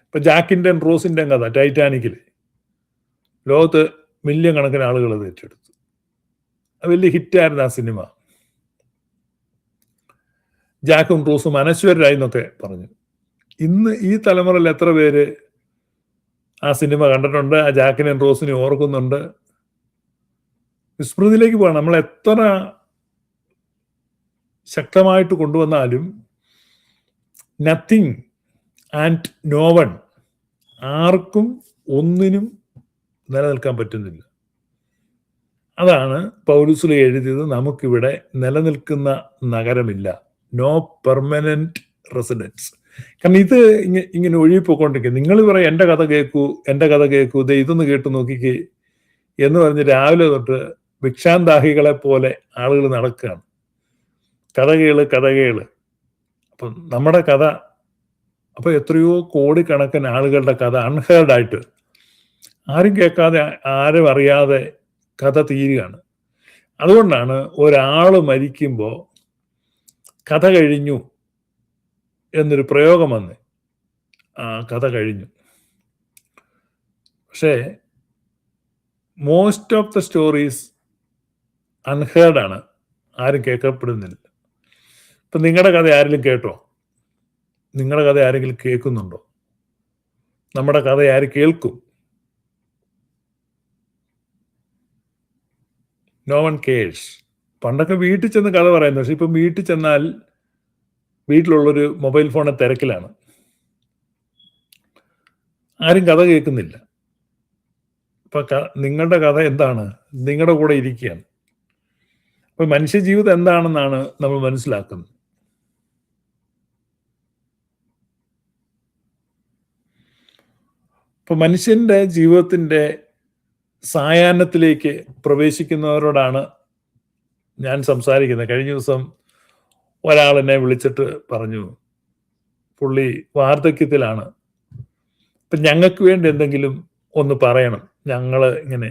ഇപ്പൊ ജാക്കിൻ്റെ റോസിൻ്റെ കഥ ടൈറ്റാനിക്കിൽ ലോകത്ത് മില്യൺ കണക്കിന് ആളുകൾ അത് ഏറ്റെടുത്തു. അത് വലിയ ഹിറ്റായിരുന്നു ആ സിനിമ. ജാക്കും റോസും അനശ്വരരായി എന്നൊക്കെ പറഞ്ഞു. ഇന്ന് ഈ തലമുറയിൽ എത്ര പേര് ആ സിനിമ കണ്ടിട്ടുണ്ട്, ആ ജാക്കിനെയും റോസിനെയും ഓർക്കുന്നുണ്ട്? വിസ്മൃതിയിലേക്ക് പോകണം. നമ്മൾ എത്ര ശക്തമായിട്ട് കൊണ്ടുവന്നാലും നത്തിങ് ആൻഡ് നോ വൺ, ആർക്കും ഒന്നിനും നിലനിൽക്കാൻ പറ്റുന്നില്ല. അതാണ് പൗലോസ് എഴുതിയത്, നമുക്കിവിടെ നിലനിൽക്കുന്ന നഗരമില്ല, നോ പെർമനന്റ് റെസിഡൻസ്. കാരണം ഇത് ഇങ്ങനെ ഒഴുകിപ്പോയിക്കൊണ്ടിരിക്കുക. നിങ്ങൾ പറയും എൻ്റെ കഥ കേൾക്കൂ, എൻ്റെ കഥ കേൾക്കൂ, ഇതൊന്ന് കേട്ടു നോക്കിക്കേ എന്ന് പറഞ്ഞ് രാവിലെ തൊട്ട് ഭിക്ഷാന്താഹികളെ പോലെ ആളുകൾ നടക്കുകയാണ്. കഥ കേള്. അപ്പം നമ്മുടെ കഥ, അപ്പോൾ എത്രയോ കോടിക്കണക്കിന് ആളുകളുടെ കഥ അൺഹേർഡായിട്ട്, ആരും കേൾക്കാതെ ആരും അറിയാതെ കഥ തീരുകയാണ്. അതുകൊണ്ടാണ് ഒരാൾ മരിക്കുമ്പോൾ കഥ കഴിഞ്ഞു എന്നൊരു പ്രയോഗം വന്ന്, ആ കഥ കഴിഞ്ഞു. പക്ഷേ മോസ്റ്റ് ഓഫ് ദ സ്റ്റോറീസ് അൺഹേർഡാണ്, ആരും കേൾക്കപ്പെടുന്നില്ല. ഇപ്പം നിങ്ങളുടെ കഥ ആരെങ്കിലും കേട്ടോ? നിങ്ങളുടെ കഥ ആരെങ്കിലും കേൾക്കുന്നുണ്ടോ? നമ്മുടെ കഥ ആര് കേൾക്കും? No one cares. പണ്ടൊക്കെ വീട്ടിൽ ചെന്ന് കഥ പറയുന്നു, പക്ഷെ ഇപ്പം വീട്ടിൽ ചെന്നാൽ വീട്ടിലുള്ളൊരു മൊബൈൽ ഫോണിൽ തിരക്കിലാണ്, ആരും കഥ കേൾക്കുന്നില്ല. ഇപ്പൊ നിങ്ങളുടെ കഥ എന്താണ്? നിങ്ങളുടെ കൂടെ ഇരിക്കുകയാണ്. അപ്പൊ മനുഷ്യജീവിതം എന്താണെന്നാണ് നമ്മൾ മനസ്സിലാക്കുന്നത്. ഇപ്പൊ മനുഷ്യന്റെ ജീവിതത്തിന്റെ സായാഹ്നത്തിലേക്ക് പ്രവേശിക്കുന്നവരോടാണ് ഞാൻ സംസാരിക്കുന്നത്. കഴിഞ്ഞ ദിവസം ഒരാൾ എന്നെ വിളിച്ചിട്ട് പറഞ്ഞു, പുള്ളി വാർദ്ധക്യത്തിലാണ്, അപ്പം ഞങ്ങൾക്ക് വേണ്ടി എന്തെങ്കിലും ഒന്ന് പറയണം. ഞങ്ങൾ ഇങ്ങനെ,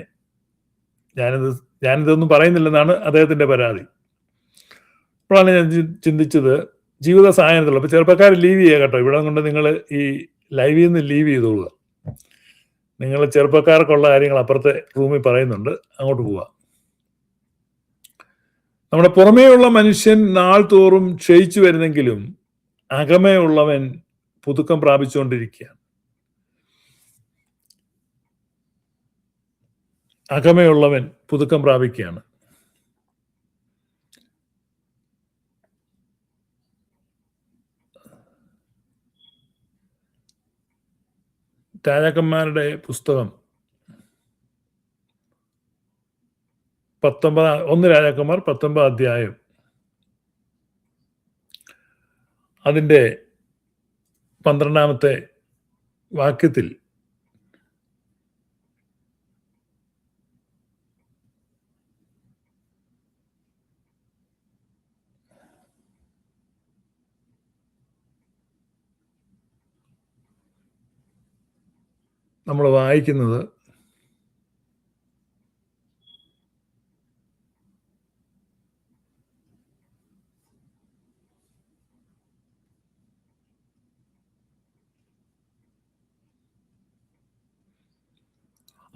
ഞാനിതൊന്നും പറയുന്നില്ലെന്നാണ് അദ്ദേഹത്തിൻ്റെ പരാതി. അപ്പോഴാണ് ഞാൻ ചിന്തിച്ചത്, ജീവിത സായാഹ്നത്തിലുള്ള, അപ്പോൾ ചെറുപ്പക്കാർ ലീവ് ചെയ്യുക കേട്ടോ, ഇവിടെ കൊണ്ട് നിങ്ങൾ ഈ ലൈവിൽ നിന്ന് ലീവ് ചെയ്തോളുക. നിങ്ങൾ ചെറുപ്പക്കാർക്കുള്ള കാര്യങ്ങൾ അപ്പുറത്തെ റൂമിൽ പറയുന്നുണ്ട്, അങ്ങോട്ട് പോവുക. നമ്മുടെ പുറമേയുള്ള മനുഷ്യൻ നാൾ തോറും ക്ഷയിച്ചു വരുന്നെങ്കിലും അകമേയുള്ളവൻ പുതുക്കം പ്രാപിച്ചുകൊണ്ടിരിക്കുകയാണ്. അകമയുള്ളവൻ പുതുക്കം പ്രാപിക്കുകയാണ്. രാജാക്കന്മാരുടെ പുസ്തകം 1 രാജാക്കന്മാർ 19 അധ്യായം അതിൻ്റെ 12-ാമത്തെ വാക്യത്തിൽ നമ്മൾ വായിക്കുന്നത്,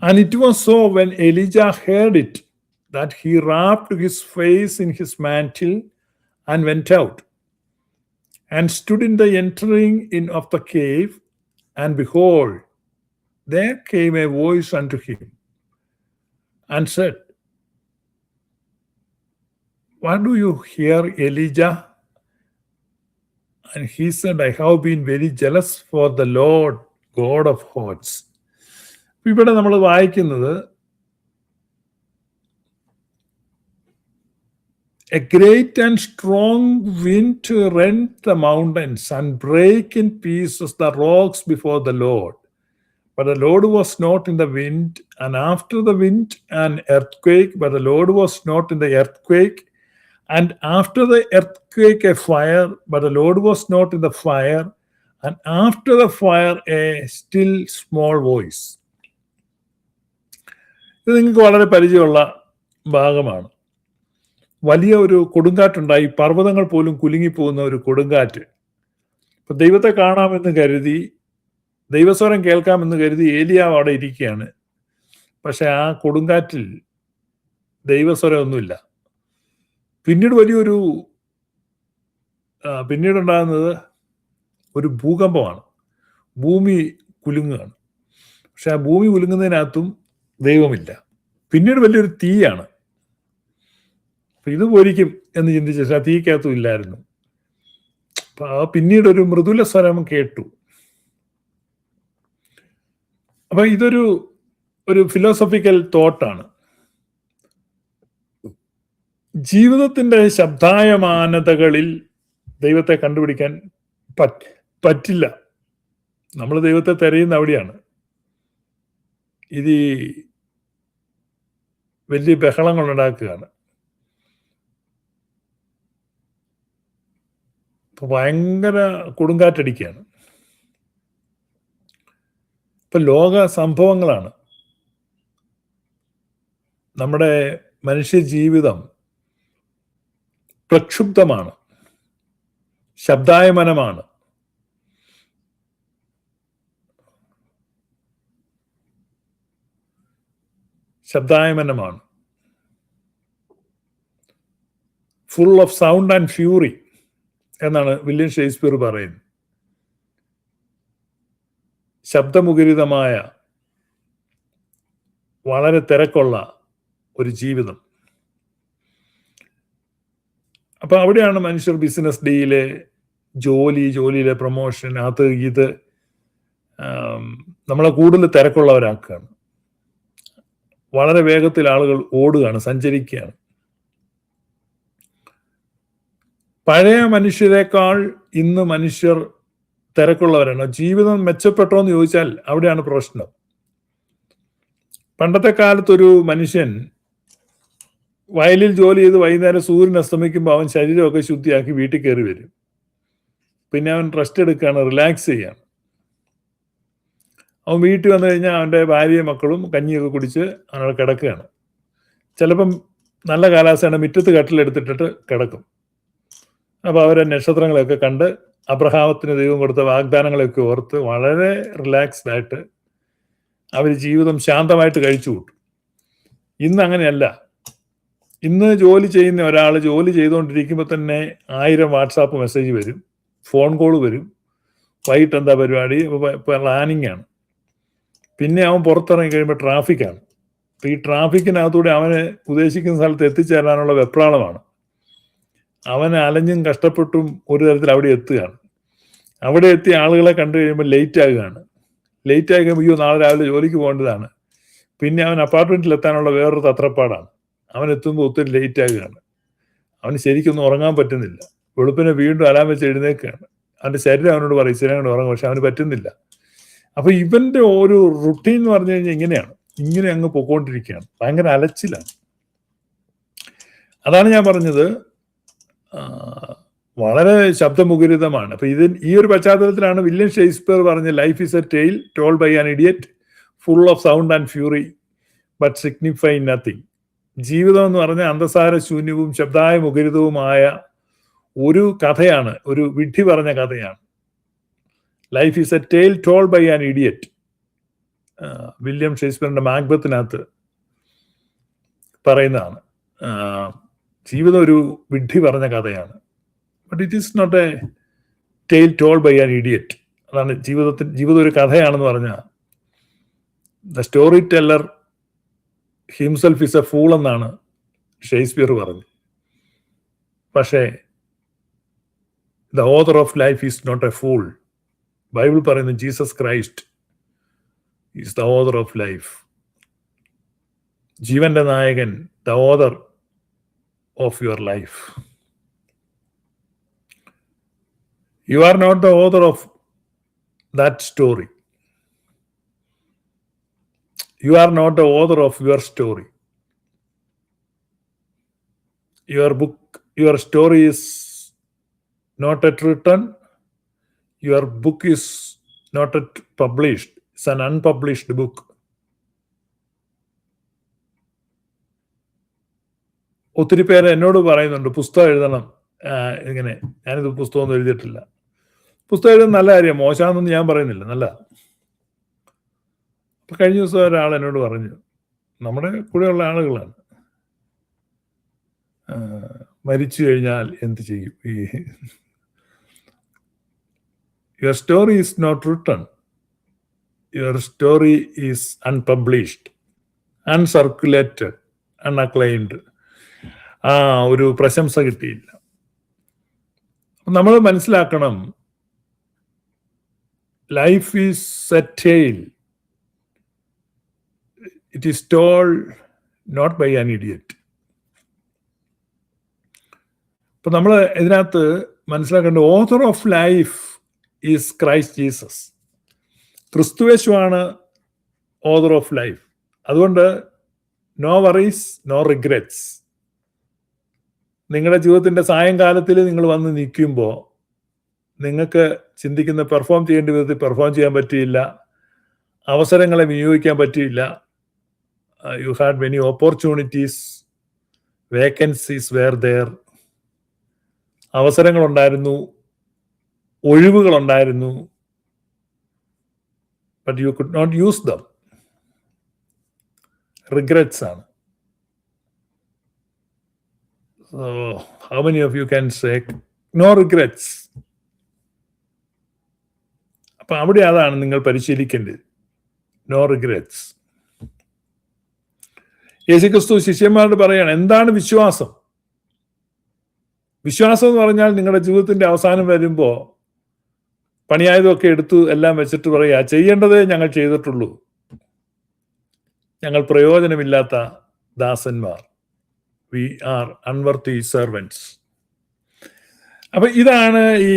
and it was so when Elijah heard it that he wrapped his face in his mantle and went out and stood in the entering in of the cave, and behold, there came a voice unto him and said, what do you hear, Elijah? And he said, I have been very jealous for the Lord God of hosts. ഇവിടെ നമ്മൾ വായിക്കുന്നത് a great and strong wind to rend the mountains and break in pieces the rocks before the Lord. But the Lord was not in the wind, and after the wind an earthquake, but the Lord was not in the earthquake, and after the earthquake a fire, but the Lord was not in the fire, and after the fire a still small voice. ഇത് നിങ്ങൾക്ക് വളരെ പരിചയമുള്ള ഭാഗമാണ്. വലിയ ഒരു കൊടുങ്കാറ്റുണ്ടായി, പർവ്വതങ്ങൾ പോലും കുലുങ്ങിപ്പോകുന്ന ഒരു കൊടുങ്കാറ്റ്. ഇപ്പൊ ദൈവത്തെ കാണാമെന്ന് കരുതി, ദൈവസ്വരം കേൾക്കാമെന്ന് കരുതി ഏലിയാവ് അവിടെ ഇരിക്കുകയാണ്. പക്ഷെ ആ കൊടുങ്കാറ്റിൽ ദൈവസ്വരമൊന്നുമില്ല. പിന്നീടുണ്ടാകുന്നത് ഒരു ഭൂകമ്പമാണ്. ഭൂമി കുലുങ്ങുകയാണ്. പക്ഷെ ആ ഭൂമി കുലുങ്ങുന്നതിനകത്തും ദൈവമില്ല. പിന്നീട് വലിയൊരു തീയാണ്. അപ്പൊ ഇത് പോരിക്കും എന്ന് ചിന്തിച്ച ആ തീക്കകത്തും ഇല്ലായിരുന്നു. അപ്പൊ പിന്നീട് ഒരു മൃദുല സ്വരം കേട്ടു. അപ്പൊ ഇതൊരു ഫിലോസഫിക്കൽ തോട്ടാണ്. ജീവിതത്തിന്റെ ശബ്ദായമാനതകളിൽ ദൈവത്തെ കണ്ടുപിടിക്കാൻ പറ്റില്ല. നമ്മൾ ദൈവത്തെ തിരയുന്ന അവിടെയാണ്. ഇത് വലിയ ബഹളങ്ങൾ ഉണ്ടാക്കുകയാണ്. ഇപ്പൊ ഭയങ്കര കൊടുങ്കാറ്റടിക്കുകയാണ്. ഇപ്പൊ ലോക സംഭവങ്ങളാണ്. നമ്മുടെ മനുഷ്യ ജീവിതം പ്രക്ഷുബ്ധമാണ്, ശബ്ദായമനമാണ്. Full of sound and fury എന്നാണ് വില്യം ഷേക്സ്പിയർ പറയുന്നത്. ശബ്ദമുഖരിതമായ വളരെ തിരക്കുള്ള ഒരു ജീവിതം. അപ്പൊ അവിടെയാണ് മനുഷ്യർ ബിസിനസ് ഡീല്, ജോലിയിലെ പ്രൊമോഷൻ, അത് ഇത് നമ്മളെ കൂടുതൽ തിരക്കുള്ളവരാക്കുകയാണ്. വളരെ വേഗത്തിൽ ആളുകൾ ഓടുകയാണ്, സഞ്ചരിക്കുകയാണ്. പഴയ മനുഷ്യരെക്കാൾ ഇന്ന് മനുഷ്യർ തിരക്കുള്ളവരാണ്. ജീവിതം മെച്ചപ്പെട്ടോ എന്ന് ചോദിച്ചാൽ അവിടെയാണ് പ്രശ്നം. പണ്ടത്തെ കാലത്തൊരു മനുഷ്യൻ വയലിൽ ജോലി ചെയ്ത് വൈകുന്നേരം സൂര്യൻ അസ്തമിക്കുമ്പോൾ അവൻ ശരീരമൊക്കെ ശുദ്ധിയാക്കി വീട്ടിൽ കയറി വരും. പിന്നെ അവൻ റെസ്റ്റ് എടുക്കുകയാണ്, റിലാക്സ് ചെയ്യാണ്. അവൻ വീട്ടിൽ വന്നു കഴിഞ്ഞാൽ അവൻ്റെ ഭാര്യയും മക്കളും കഞ്ഞിയൊക്കെ കുടിച്ച് അവനോട് കിടക്കുകയാണ്. ചിലപ്പം നല്ല കാലാവസ്ഥയാണ്, മുറ്റത്ത് കട്ടിലെടുത്തിട്ടിട്ട് കിടക്കും. അപ്പോൾ അവരെ നക്ഷത്രങ്ങളെയൊക്കെ കണ്ട് അബ്രഹാമത്തിന് ദൈവം കൊടുത്ത വാഗ്ദാനങ്ങളെയൊക്കെ ഓർത്ത് വളരെ റിലാക്സ്ഡ് ആയിട്ട് അവർ ജീവിതം ശാന്തമായിട്ട് കഴിച്ചു കൂട്ടും. ഇന്ന് അങ്ങനെയല്ല. ഇന്ന് ജോലി ചെയ്യുന്ന ഒരാൾ ജോലി ചെയ്തുകൊണ്ടിരിക്കുമ്പോൾ തന്നെ 1000 വാട്സാപ്പ് മെസ്സേജ് വരും, ഫോൺ കോൾ വരും, വൈകിട്ട് എന്താ പരിപാടി, പ്ലാനിങ് ആണ്. പിന്നെ അവൻ പുറത്തിറങ്ങി കഴിയുമ്പോൾ ട്രാഫിക്കാണ്. അപ്പം ഈ ട്രാഫിക്കിനകത്തൂടെ അവന് ഉദ്ദേശിക്കുന്ന സ്ഥലത്ത് എത്തിച്ചേരാനുള്ള വെപ്രാളമാണ്. അവൻ അലഞ്ഞും കഷ്ടപ്പെട്ടും ഒരു തരത്തിൽ അവിടെ എത്തുകയാണ്. അവിടെ എത്തിയ ആളുകളെ കണ്ടു കഴിയുമ്പോൾ ലേറ്റ് ആകുകയാണ്. ലേറ്റ് ആയി കഴിയുമ്പോൾ നാളെ രാവിലെ ജോലിക്ക് പോകേണ്ടതാണ്. പിന്നെ അവൻ അപ്പാർട്ട്മെന്റിൽ എത്താനുള്ള വേറൊരു തത്രപ്പാടാണ്. അവൻ എത്തുമ്പോൾ ഒത്തിരി ലേറ്റ് ആകുകയാണ്. അവന് ശരിക്കൊന്നും ഉറങ്ങാൻ പറ്റുന്നില്ല. വെളുപ്പിനെ വീണ്ടും അലാം വെച്ച് എഴുന്നേൽക്കുകയാണ്. അവൻ്റെ ശരീരം അവനോട് പറയും ഇച്ചിരി കൊണ്ട് ഉറങ്ങും, പക്ഷെ അവന് പറ്റുന്നില്ല. അപ്പൊ ഇവന്റെ ഒരു റുട്ടീൻ എന്ന് പറഞ്ഞു കഴിഞ്ഞാൽ ഇങ്ങനെയാണ്, ഇങ്ങനെ അങ്ങ് പൊക്കോണ്ടിരിക്കുകയാണ്. ഭയങ്കര അലച്ചിലാണ്. അതാണ് ഞാൻ പറഞ്ഞത്, വളരെ ശബ്ദമുഖരിതമാണ്. അപ്പൊ ഈ ഒരു പശ്ചാത്തലത്തിലാണ് വില്യം ഷേക്സ്പിയർ പറഞ്ഞ life is a tale told by an idiot full of sound and fury but signify nothing. ജീവിതം എന്ന് പറഞ്ഞാൽ അന്തസാര ശൂന്യവും ശബ്ദായമുഖരിതവുമായ ഒരു കഥയാണ്, ഒരു വിഡ്ഢി പറഞ്ഞ കഥയാണ്. Life is a tale told by an idiot. William ഷേക്സ്പിയറിന്റെ മാക്ബത്തിനകത്ത് പറയുന്നതാണ്. ജീവിതം ഒരു വിഡ്ഢി പറഞ്ഞ കഥയാണ്. But it is not a tale told by an idiot. അതാണ് ജീവിതം ഒരു കഥയാണെന്ന് പറഞ്ഞാൽ the story teller himself is a fool എന്നാണ് ഷേക്സ്പിയർ പറഞ്ഞത്. പക്ഷേ the author of life is not a fool. Bible പറയുന്നു Jesus Christ is the author of life. ജീവന്റെ നായകൻ, the author of your life. You are not the author of that story. You are not the author of your story. Your story is not yet written. Your book is not yet published. It's an unpublished book. ഒത്തിരി പേര് എന്നോട് പറയുന്നുണ്ട് പുസ്തകം എഴുതണം. ഇങ്ങനെ ഞാനിത് പുസ്തകമൊന്നും എഴുതിയിട്ടില്ല. പുസ്തകം എഴുതുന്നത് നല്ല കാര്യം, മോശമാണെന്നൊന്നും ഞാൻ പറയുന്നില്ല, നല്ല. കഴിഞ്ഞ ദിവസം ഒരാൾ എന്നോട് പറഞ്ഞു, നമ്മുടെ കൂടെയുള്ള ആളുകളാണ്, മരിച്ചു കഴിഞ്ഞാൽ എന്ത് ചെയ്യും? Your story is not written, your story is unpublished, uncirculated, unacclaimed. ഒരു പ്രശംസ കിട്ടിയില്ല. നമ്മൾ മനസ്സിലാക്കണം, life is a tale. It is told not by an idiot. അപ്പൊ നമ്മൾ ഇതിനകത്ത് മനസ്സിലാക്കേണ്ട author of life is Christ Jesus. ക്രിസ്തുയേശുവാണ് ഓഥർ ഓഫ് ലൈഫ്. അതുകൊണ്ട് നോ വറീസ്, നോ റിഗ്രറ്റ്സ്. നിങ്ങളുടെ ജീവിതത്തിന്റെ സായങ്കാലത്തിൽ നിങ്ങൾ വന്ന് നിൽക്കുമ്പോൾ നിങ്ങൾക്ക് ചിന്തിക്കുന്ന പെർഫോം ചെയ്യേണ്ട വിധത്തിൽ പെർഫോം ചെയ്യാൻ പറ്റിയില്ല, അവസരങ്ങളെ വിനിയോഗിക്കാൻ പറ്റിയില്ല. You had many opportunities, vacancies were there. അവസരങ്ങളുണ്ടായിരുന്നു, ഒഴിവുകളുണ്ടായിരുന്നു, but you could not use them. Regrets ആണ്. So how many of you can say no regrets? അപ്പൊ അവിടെ അതാണ് നിങ്ങൾ പരിശീലിക്കേണ്ടത്, no regrets. യേശുക്രിസ്തു ശിഷ്യന്മാരോട് പറയാണ്, എന്താണ് വിശ്വാസം? വിശ്വാസം എന്ന് പറഞ്ഞാൽ നിങ്ങളുടെ ജീവിതത്തിന്റെ അവസാനം വരുമ്പോൾ പണിയായതൊക്കെ എടുത്തു എല്ലാം വെച്ചിട്ട് പറയാ, ചെയ്യേണ്ടതേ ഞങ്ങൾ ചെയ്തിട്ടുള്ളൂ, ഞങ്ങൾ പ്രയോജനമില്ലാത്ത ദാസന്മാർ, വി ആർ അൺവർത്തി സെർവൻസ്. അപ്പൊ ഇതാണ് ഈ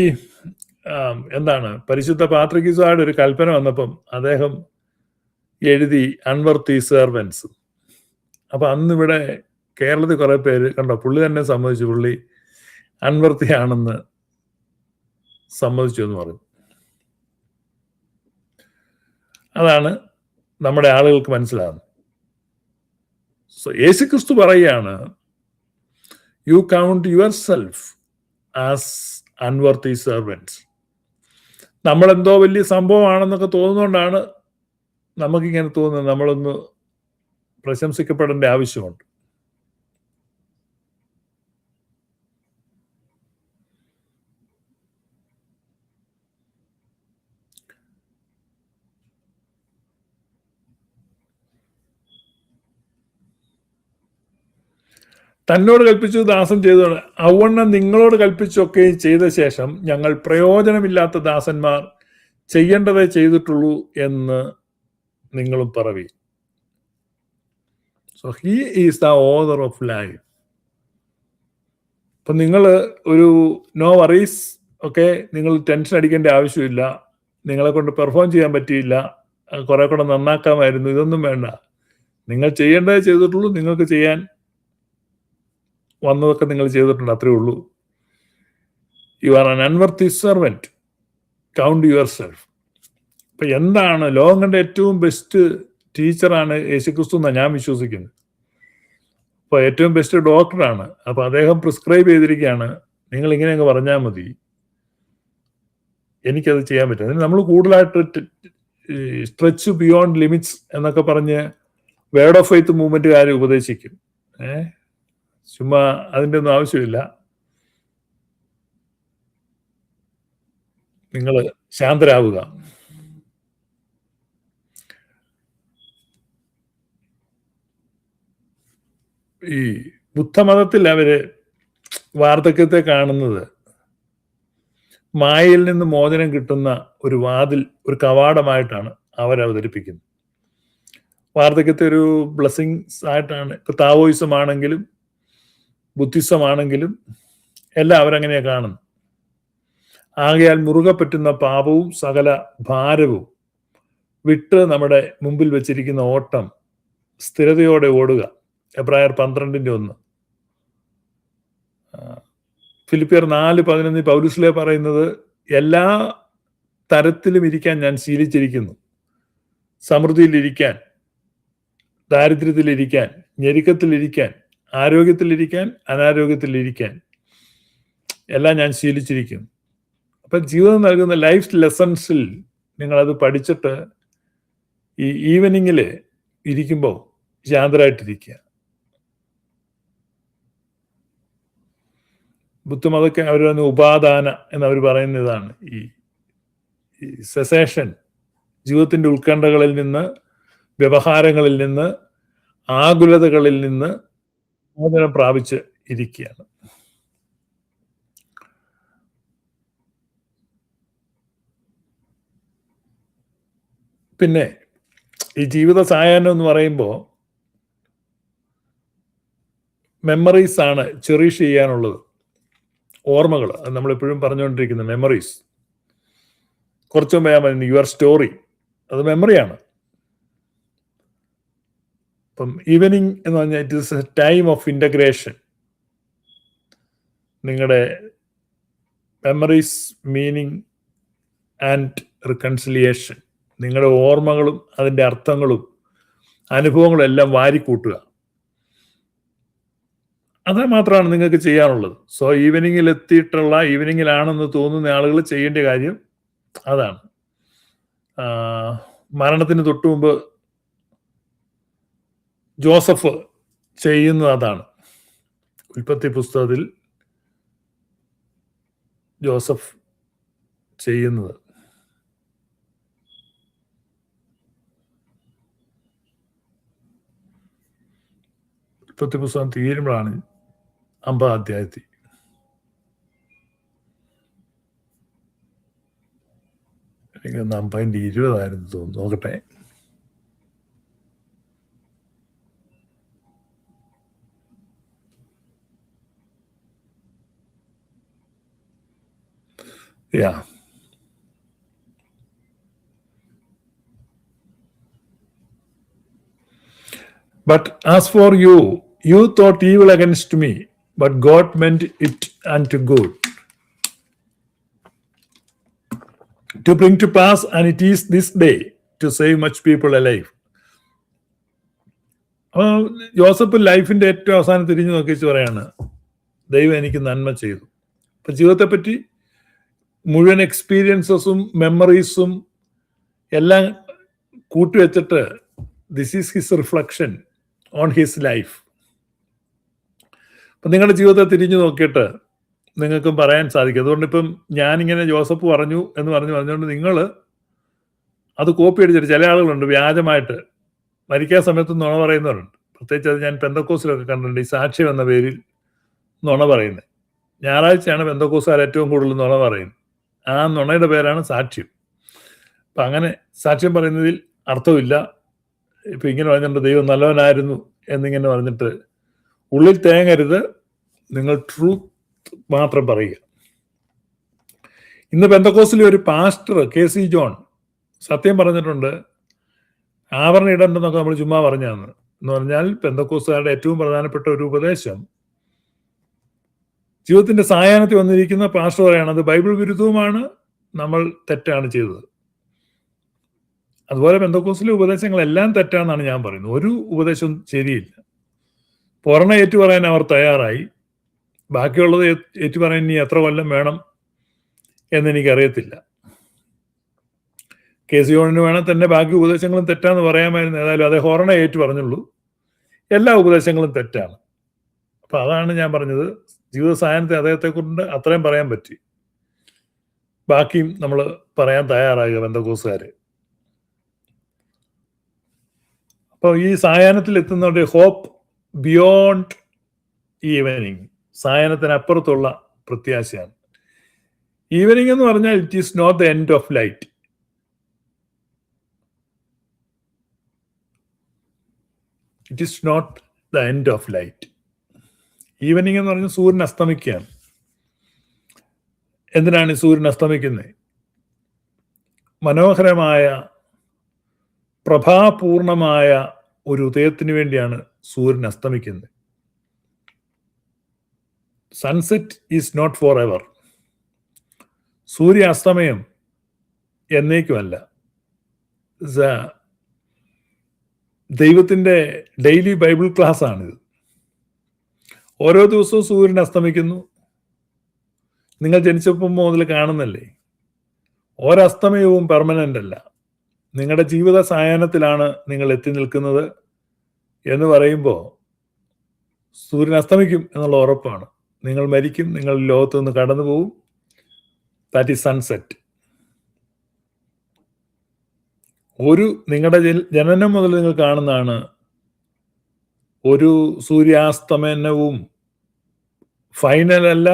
എന്താണ് പരിശുദ്ധ പാത്രിക്കീസുമായിട്ട് ഒരു കൽപ്പന വന്നപ്പം അദ്ദേഹം എഴുതി അൺവർത്തി സെർവൻസ്. അപ്പൊ അന്നിവിടെ കേരളത്തിൽ കുറെ പേര് കണ്ടോ, പുള്ളി തന്നെ സമ്മതിച്ചു, പുള്ളി അൺവർത്തിയാണെന്ന് സമ്മതിച്ചു എന്ന് പറയും. അതാണ് നമ്മുടെ ആളുകൾക്ക് മനസ്സിലാകുന്നത്. സോ യേശുക്രിസ്തു പറയുകയാണ്, you count yourself as unworthy servants. നമ്മളെന്തോ വലിയ സംഭവമാണെന്നൊക്കെ തോന്നുന്നതുകൊണ്ടാണ് നമുക്കിങ്ങനെ തോന്നുന്നത്. നമ്മളൊന്ന് പ്രശംസിക്കപ്പെടേണ്ട ആവശ്യമുണ്ട്. തന്നോട് കൽപ്പിച്ചു ദാസൻ ചെയ്തോളെ, അവണ്ണം നിങ്ങളോട് കൽപ്പിച്ചൊക്കെ ചെയ്ത ശേഷം ഞങ്ങൾ പ്രയോജനമില്ലാത്ത ദാസന്മാർ, ചെയ്യേണ്ടതേ ചെയ്തിട്ടുള്ളൂ എന്ന് നിങ്ങളും പറവീൻ. So he is the author of life. അപ്പൊ നിങ്ങൾ ഒരു നോ വറീസ്, ഓക്കെ, നിങ്ങൾ ടെൻഷൻ അടിക്കേണ്ട ആവശ്യമില്ല, നിങ്ങളെ കൊണ്ട് പെർഫോം ചെയ്യാൻ പറ്റിയില്ല, കുറെ കൂടെ നന്നാക്കാമായിരുന്നു, ഇതൊന്നും വേണ്ട. നിങ്ങൾ ചെയ്യേണ്ടതേ ചെയ്തിട്ടുള്ളൂ, നിങ്ങൾക്ക് ചെയ്യാൻ വന്നതൊക്കെ നിങ്ങൾ ചെയ്തിട്ടുണ്ട്, അത്രേ ഉള്ളൂ. You are an unworthy servant, count your self. അപ്പൊ എന്താണ് ലോകം കണ്ട ഏറ്റവും ബെസ്റ്റ് ടീച്ചറാണ് യേശുക്രിസ്തു എന്നാണ് ഞാൻ വിശ്വസിക്കുന്നത്. അപ്പൊ ഏറ്റവും ബെസ്റ്റ് ഡോക്ടറാണ്. അപ്പൊ അദ്ദേഹം പ്രിസ്ക്രൈബ് ചെയ്തിരിക്കുകയാണ്, നിങ്ങൾ ഇങ്ങനെ അങ്ങ് പറഞ്ഞാൽ മതി, എനിക്കത് ചെയ്യാൻ പറ്റും. അതിന് നമ്മൾ കൂടുതലായിട്ട് സ്ട്രെച്ച് ബിയോണ്ട് ലിമിറ്റ്സ് എന്നൊക്കെ പറഞ്ഞ് വേർഡ് ഓഫ് ഫെയ്ത്ത് മൂവ്മെന്റുകാരെ ഉപദേശിക്കും. ചുമ്മാ അതിൻ്റെ ഒന്നും ആവശ്യമില്ല. നിങ്ങൾ ശാന്തരാവുക. ഈ ബുദ്ധമതത്തിൽ അവര് വാർദ്ധക്യത്തെ കാണുന്നത് മായയിൽ നിന്ന് മോചനം കിട്ടുന്ന ഒരു വാതിൽ, ഒരു കവാടമായിട്ടാണ് അവർ അവതരിപ്പിക്കുന്നത്. വാർദ്ധക്യത്തെ ഒരു ബ്ലെസ്സിങ്സ് ആയിട്ടാണ്. ഇപ്പൊ താവോയിസം ആണെങ്കിലും ബുദ്ധിസം ആണെങ്കിലും എല്ലാം അവരങ്ങനെയാണ് കാണുന്നത്. ആകയാൽ മുറുകെ പറ്റുന്ന പാപവും സകല ഭാരവും വിട്ട് നമ്മുടെ മുമ്പിൽ വെച്ചിരിക്കുന്ന ഓട്ടം സ്ഥിരതയോടെ ഓടുക. എബ്രായർ 12:1. ഫിലിപ്പിയർ 4:11 പൗലുസിലെ പറയുന്നത്, എല്ലാ തരത്തിലും ഇരിക്കാൻ ഞാൻ ശീലിച്ചിരിക്കുന്നു. സമൃദ്ധിയിലിരിക്കാൻ, ദാരിദ്ര്യത്തിലിരിക്കാൻ, ഞെരുക്കത്തിലിരിക്കാൻ, ആരോഗ്യത്തിലിരിക്കാൻ, അനാരോഗ്യത്തിലിരിക്കാൻ എല്ലാം ഞാൻ ശീലിച്ചിരിക്കുന്നു. അപ്പം ജീവിതം നൽകുന്ന ലൈഫ് ലെസൺസിൽ നിങ്ങളത് പഠിച്ചിട്ട് ഈ ഈവനിങ്ങിൽ ഇരിക്കുമ്പോൾ ശാന്തരായിട്ടിരിക്കുക. ബുദ്ധമതൊക്കെ അവർ ഉപാദാന എന്നവർ പറയുന്ന ഇതാണ്, ഈ സെസേഷൻ, ജീവിതത്തിൻ്റെ ഉത്കണ്ഠകളിൽ നിന്ന്, വ്യവഹാരങ്ങളിൽ നിന്ന്, ആകുലതകളിൽ നിന്ന് മോചനം പ്രാപിച്ച് ഇരിക്കുകയാണ്. പിന്നെ ഈ ജീവിത സായാഹ്നം എന്ന് പറയുമ്പോൾ മെമ്മറീസ് ആണ് ചെറിഷ് ചെയ്യാനുള്ളത്, ഓർമ്മകൾ. അത് നമ്മളെപ്പോഴും പറഞ്ഞുകൊണ്ടിരിക്കുന്ന മെമ്മറീസ്. കുറച്ചു മുമ്പ് ഞാൻ പറഞ്ഞു യുവർ സ്റ്റോറി, അത് മെമ്മറിയാണ്. അപ്പം ഈവനിങ് എന്ന് പറഞ്ഞാൽ it is A time of integration. നിങ്ങളുടെ മെമ്മറീസ്, മീനിങ് ആൻഡ് റിക്കൺസിലിയേഷൻ, നിങ്ങളുടെ ഓർമ്മകളും അതിൻ്റെ അർത്ഥങ്ങളും അനുഭവങ്ങളും എല്ലാം വാരിക്കൂട്ടുക. അത് മാത്രമാണ് നിങ്ങൾക്ക് ചെയ്യാനുള്ളത്. സോ ഈവനിങ്ങിൽ എത്തിയിട്ടുള്ള, ഈവനിങ്ങിലാണെന്ന് തോന്നുന്ന ആളുകൾ ചെയ്യേണ്ട കാര്യം അതാണ്. മരണത്തിന് തൊട്ടു മുമ്പ് ജോസഫ് ചെയ്യുന്നത് അതാണ്. ഉൽപ്പത്തി പുസ്തകത്തിൽ ജോസഫ് ചെയ്യുന്നത്. ഉൽപ്പത്തി പുസ്തകം തീരുമ്പോഴാണ് 50 അധ്യായത്തിൽ എനിക്ക് 50-20 തോന്നുന്നു. നോക്കട്ടെ. Yeah. But as for you, you thought evil against me, but God meant it unto good, to bring to pass, and it is this day, to save much people alive. Joseph ലൈഫിന്റെ ഏറ്റവും അവസാനം തിരിഞ്ഞു നോക്കിച്ച് പറയാണ്, ദൈവം എനിക്ക് നന്മ ചെയ്തു. അപ്പൊ ജീവിതത്തെപ്പറ്റി മുഴുവൻ എക്സ്പീരിയൻസസും മെമ്മറീസും എല്ലാം കൂട്ടിവെച്ചിട്ട് this is his reflection on his life. അപ്പം നിങ്ങളുടെ ജീവിതത്തെ തിരിഞ്ഞു നോക്കിയിട്ട് നിങ്ങൾക്കും പറയാൻ സാധിക്കും. അതുകൊണ്ട് ഇപ്പം ഞാനിങ്ങനെ ജോസഫ് പറഞ്ഞു എന്ന് പറഞ്ഞുകൊണ്ട് നിങ്ങൾ അത് കോപ്പി അടിച്ചിട്ട്, ചില ആളുകളുണ്ട് വ്യാജമായിട്ട് മരിക്കാൻ സമയത്ത് നുണ പറയുന്നവരുണ്ട്. പ്രത്യേകിച്ച് അത് ഞാൻ പെന്തക്കോസിലൊക്കെ കണ്ടിട്ടുണ്ട്. ഈ സാക്ഷ്യം എന്ന പേരിൽ നുണ പറയുന്നത്. ഞായറാഴ്ചയാണ് പെന്തക്കോസുകാർ ഏറ്റവും കൂടുതൽ നുണ പറയുന്നത്. ആ നുണയുടെ പേരാണ് സാക്ഷ്യം. അപ്പം അങ്ങനെ സാക്ഷ്യം പറയുന്നതിൽ അർത്ഥമില്ല. ഇപ്പം ഇങ്ങനെ പറഞ്ഞിട്ട് ദൈവം നല്ലവനായിരുന്നു എന്നിങ്ങനെ പറഞ്ഞിട്ട് ഉള്ളിൽ തേങ്ങരുത്. നിങ്ങൾ ട്രൂത്ത് മാത്രം പറയുക. ഇന്ന് പെന്തക്കോസിലെ ഒരു പാസ്റ്റർ KC ജോൺ സത്യം പറഞ്ഞിട്ടുണ്ട്. ആവരണം ഇടണ്ടെന്നൊക്കെ നമ്മൾ ചുമ്മാ പറഞ്ഞാന്ന്. എന്ന് പറഞ്ഞാൽ പെന്തക്കോസുകാരുടെ ഏറ്റവും പ്രധാനപ്പെട്ട ഒരു ഉപദേശം, ജീവിതത്തിന്റെ സായാഹ്നത്തിൽ വന്നിരിക്കുന്ന പാസ്റ്റർ പറയാണ് അത് ബൈബിൾ വിരുദ്ധവുമാണ്, നമ്മൾ തെറ്റാണ് ചെയ്തത്. അതുപോലെ പെന്തക്കോസിലെ ഉപദേശങ്ങളെല്ലാം തെറ്റാണെന്നാണ് ഞാൻ പറയുന്നത്. ഒരു ഉപദേശവും ശരിയില്ല. പുറമെ ഏറ്റു പറയാൻ അവർ തയ്യാറായി. ബാക്കിയുള്ളത് ഏറ്റു പറയാൻ ഇനി എത്ര കൊല്ലം വേണം എന്നെനിക്കറിയത്തില്ല. KC ജോണിന് വേണം തന്നെ ബാക്കി ഉപദേശങ്ങളും തെറ്റാന്ന് പറയാമായിരുന്നു. ഏതായാലും അതേ ഹൊറണ ഏറ്റു പറഞ്ഞുള്ളൂ, എല്ലാ ഉപദേശങ്ങളും തെറ്റാണ്. അപ്പൊ അതാണ് ഞാൻ പറഞ്ഞത്, ജീവിത സായാഹ്നത്തെ അദ്ദേഹത്തെ കൊണ്ട് അത്രയും പറയാൻ പറ്റി. ബാക്കിയും നമ്മൾ പറയാൻ തയ്യാറാകുക പെന്തക്കോസുകാര്. അപ്പോൾ ഈ സായാഹ്നത്തിൽ എത്തുന്നവരുടെ ഹോപ്പ് ബിയോണ്ട് ഈവനിങ്, സായാഹ്നത്തിനപ്പുറത്തുള്ള പ്രത്യാശയാണ്. ഈവനിങ് എന്ന് പറഞ്ഞാൽ it is not the end of light. It is not the end of light. Evening എന്ന് പറഞ്ഞാൽ സൂര്യൻ അസ്തമിക്കുകയാണ്. എന്തിനാണ് ഈ സൂര്യൻ അസ്തമിക്കുന്നത്? മനോഹരമായ പ്രഭാപൂർണമായ ഒരു ഉദയത്തിന് വേണ്ടിയാണ് സൂര്യൻ അസ്തമിക്കുന്നത്. Sunset is not forever. സൂര്യാസ്തമയം എന്നേക്കുമല്ല. ദൈവത്തിൻ്റെ ഡെയിലി ബൈബിൾ ക്ലാസ് ആണിത്. ഓരോ ദിവസവും സൂര്യൻ അസ്തമിക്കുന്നു. നിങ്ങൾ ജനിച്ചപ്പോൾ മുതൽ കാണുന്നല്ലേ. ഒരസ്തമയവും പെർമനൻ്റ് അല്ല. നിങ്ങളുടെ ജീവിത സായാഹ്നത്തിലാണ് നിങ്ങൾ എത്തി നിൽക്കുന്നത് എന്ന് പറയുമ്പോൾ സൂര്യൻ അസ്തമിക്കും എന്നുള്ള ഉറപ്പാണ്. നിങ്ങൾ മരിക്കും, നിങ്ങൾ ലോകത്ത് നിന്ന് കടന്നു പോകും. That is sunset. നിങ്ങളുടെ ജനനം മുതൽ നിങ്ങൾ കാണുന്നതാണ് ഒരു സൂര്യാസ്തമനവും ഫൈനൽ അല്ല,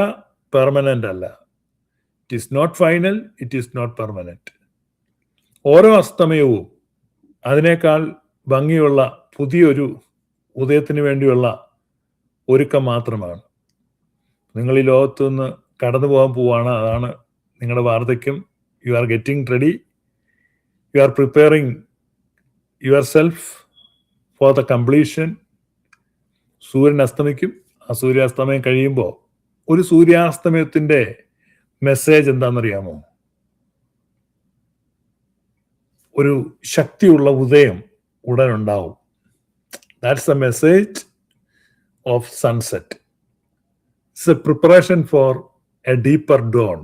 പെർമനൻ്റ് അല്ല. It is not final, it is not permanent. ഓരോ അസ്തമയവും അതിനേക്കാൾ ഭംഗിയുള്ള പുതിയൊരു ഉദയത്തിന് വേണ്ടിയുള്ള ഒരുക്കം മാത്രമാണ്. നിങ്ങൾ ഈ ലോകത്തു നിന്ന് കടന്നു പോകാൻ പോവാണ്. അതാണ് നിങ്ങളുടെ വാർദ്ധക്യം. You are getting ready. You are preparing your self for the completion. സൂര്യൻ അസ്തമിക്കും. ആ സൂര്യാസ്തമയം കഴിയുമ്പോൾ ഒരു സൂര്യാസ്തമയത്തിൻ്റെ മെസ്സേജ് എന്താണെന്നറിയാമോ? ഒരു ശക്തിയുള്ള ഉദയം ഉടനുണ്ടാവും. That's the message of sunset. It's a preparation for a deeper dawn.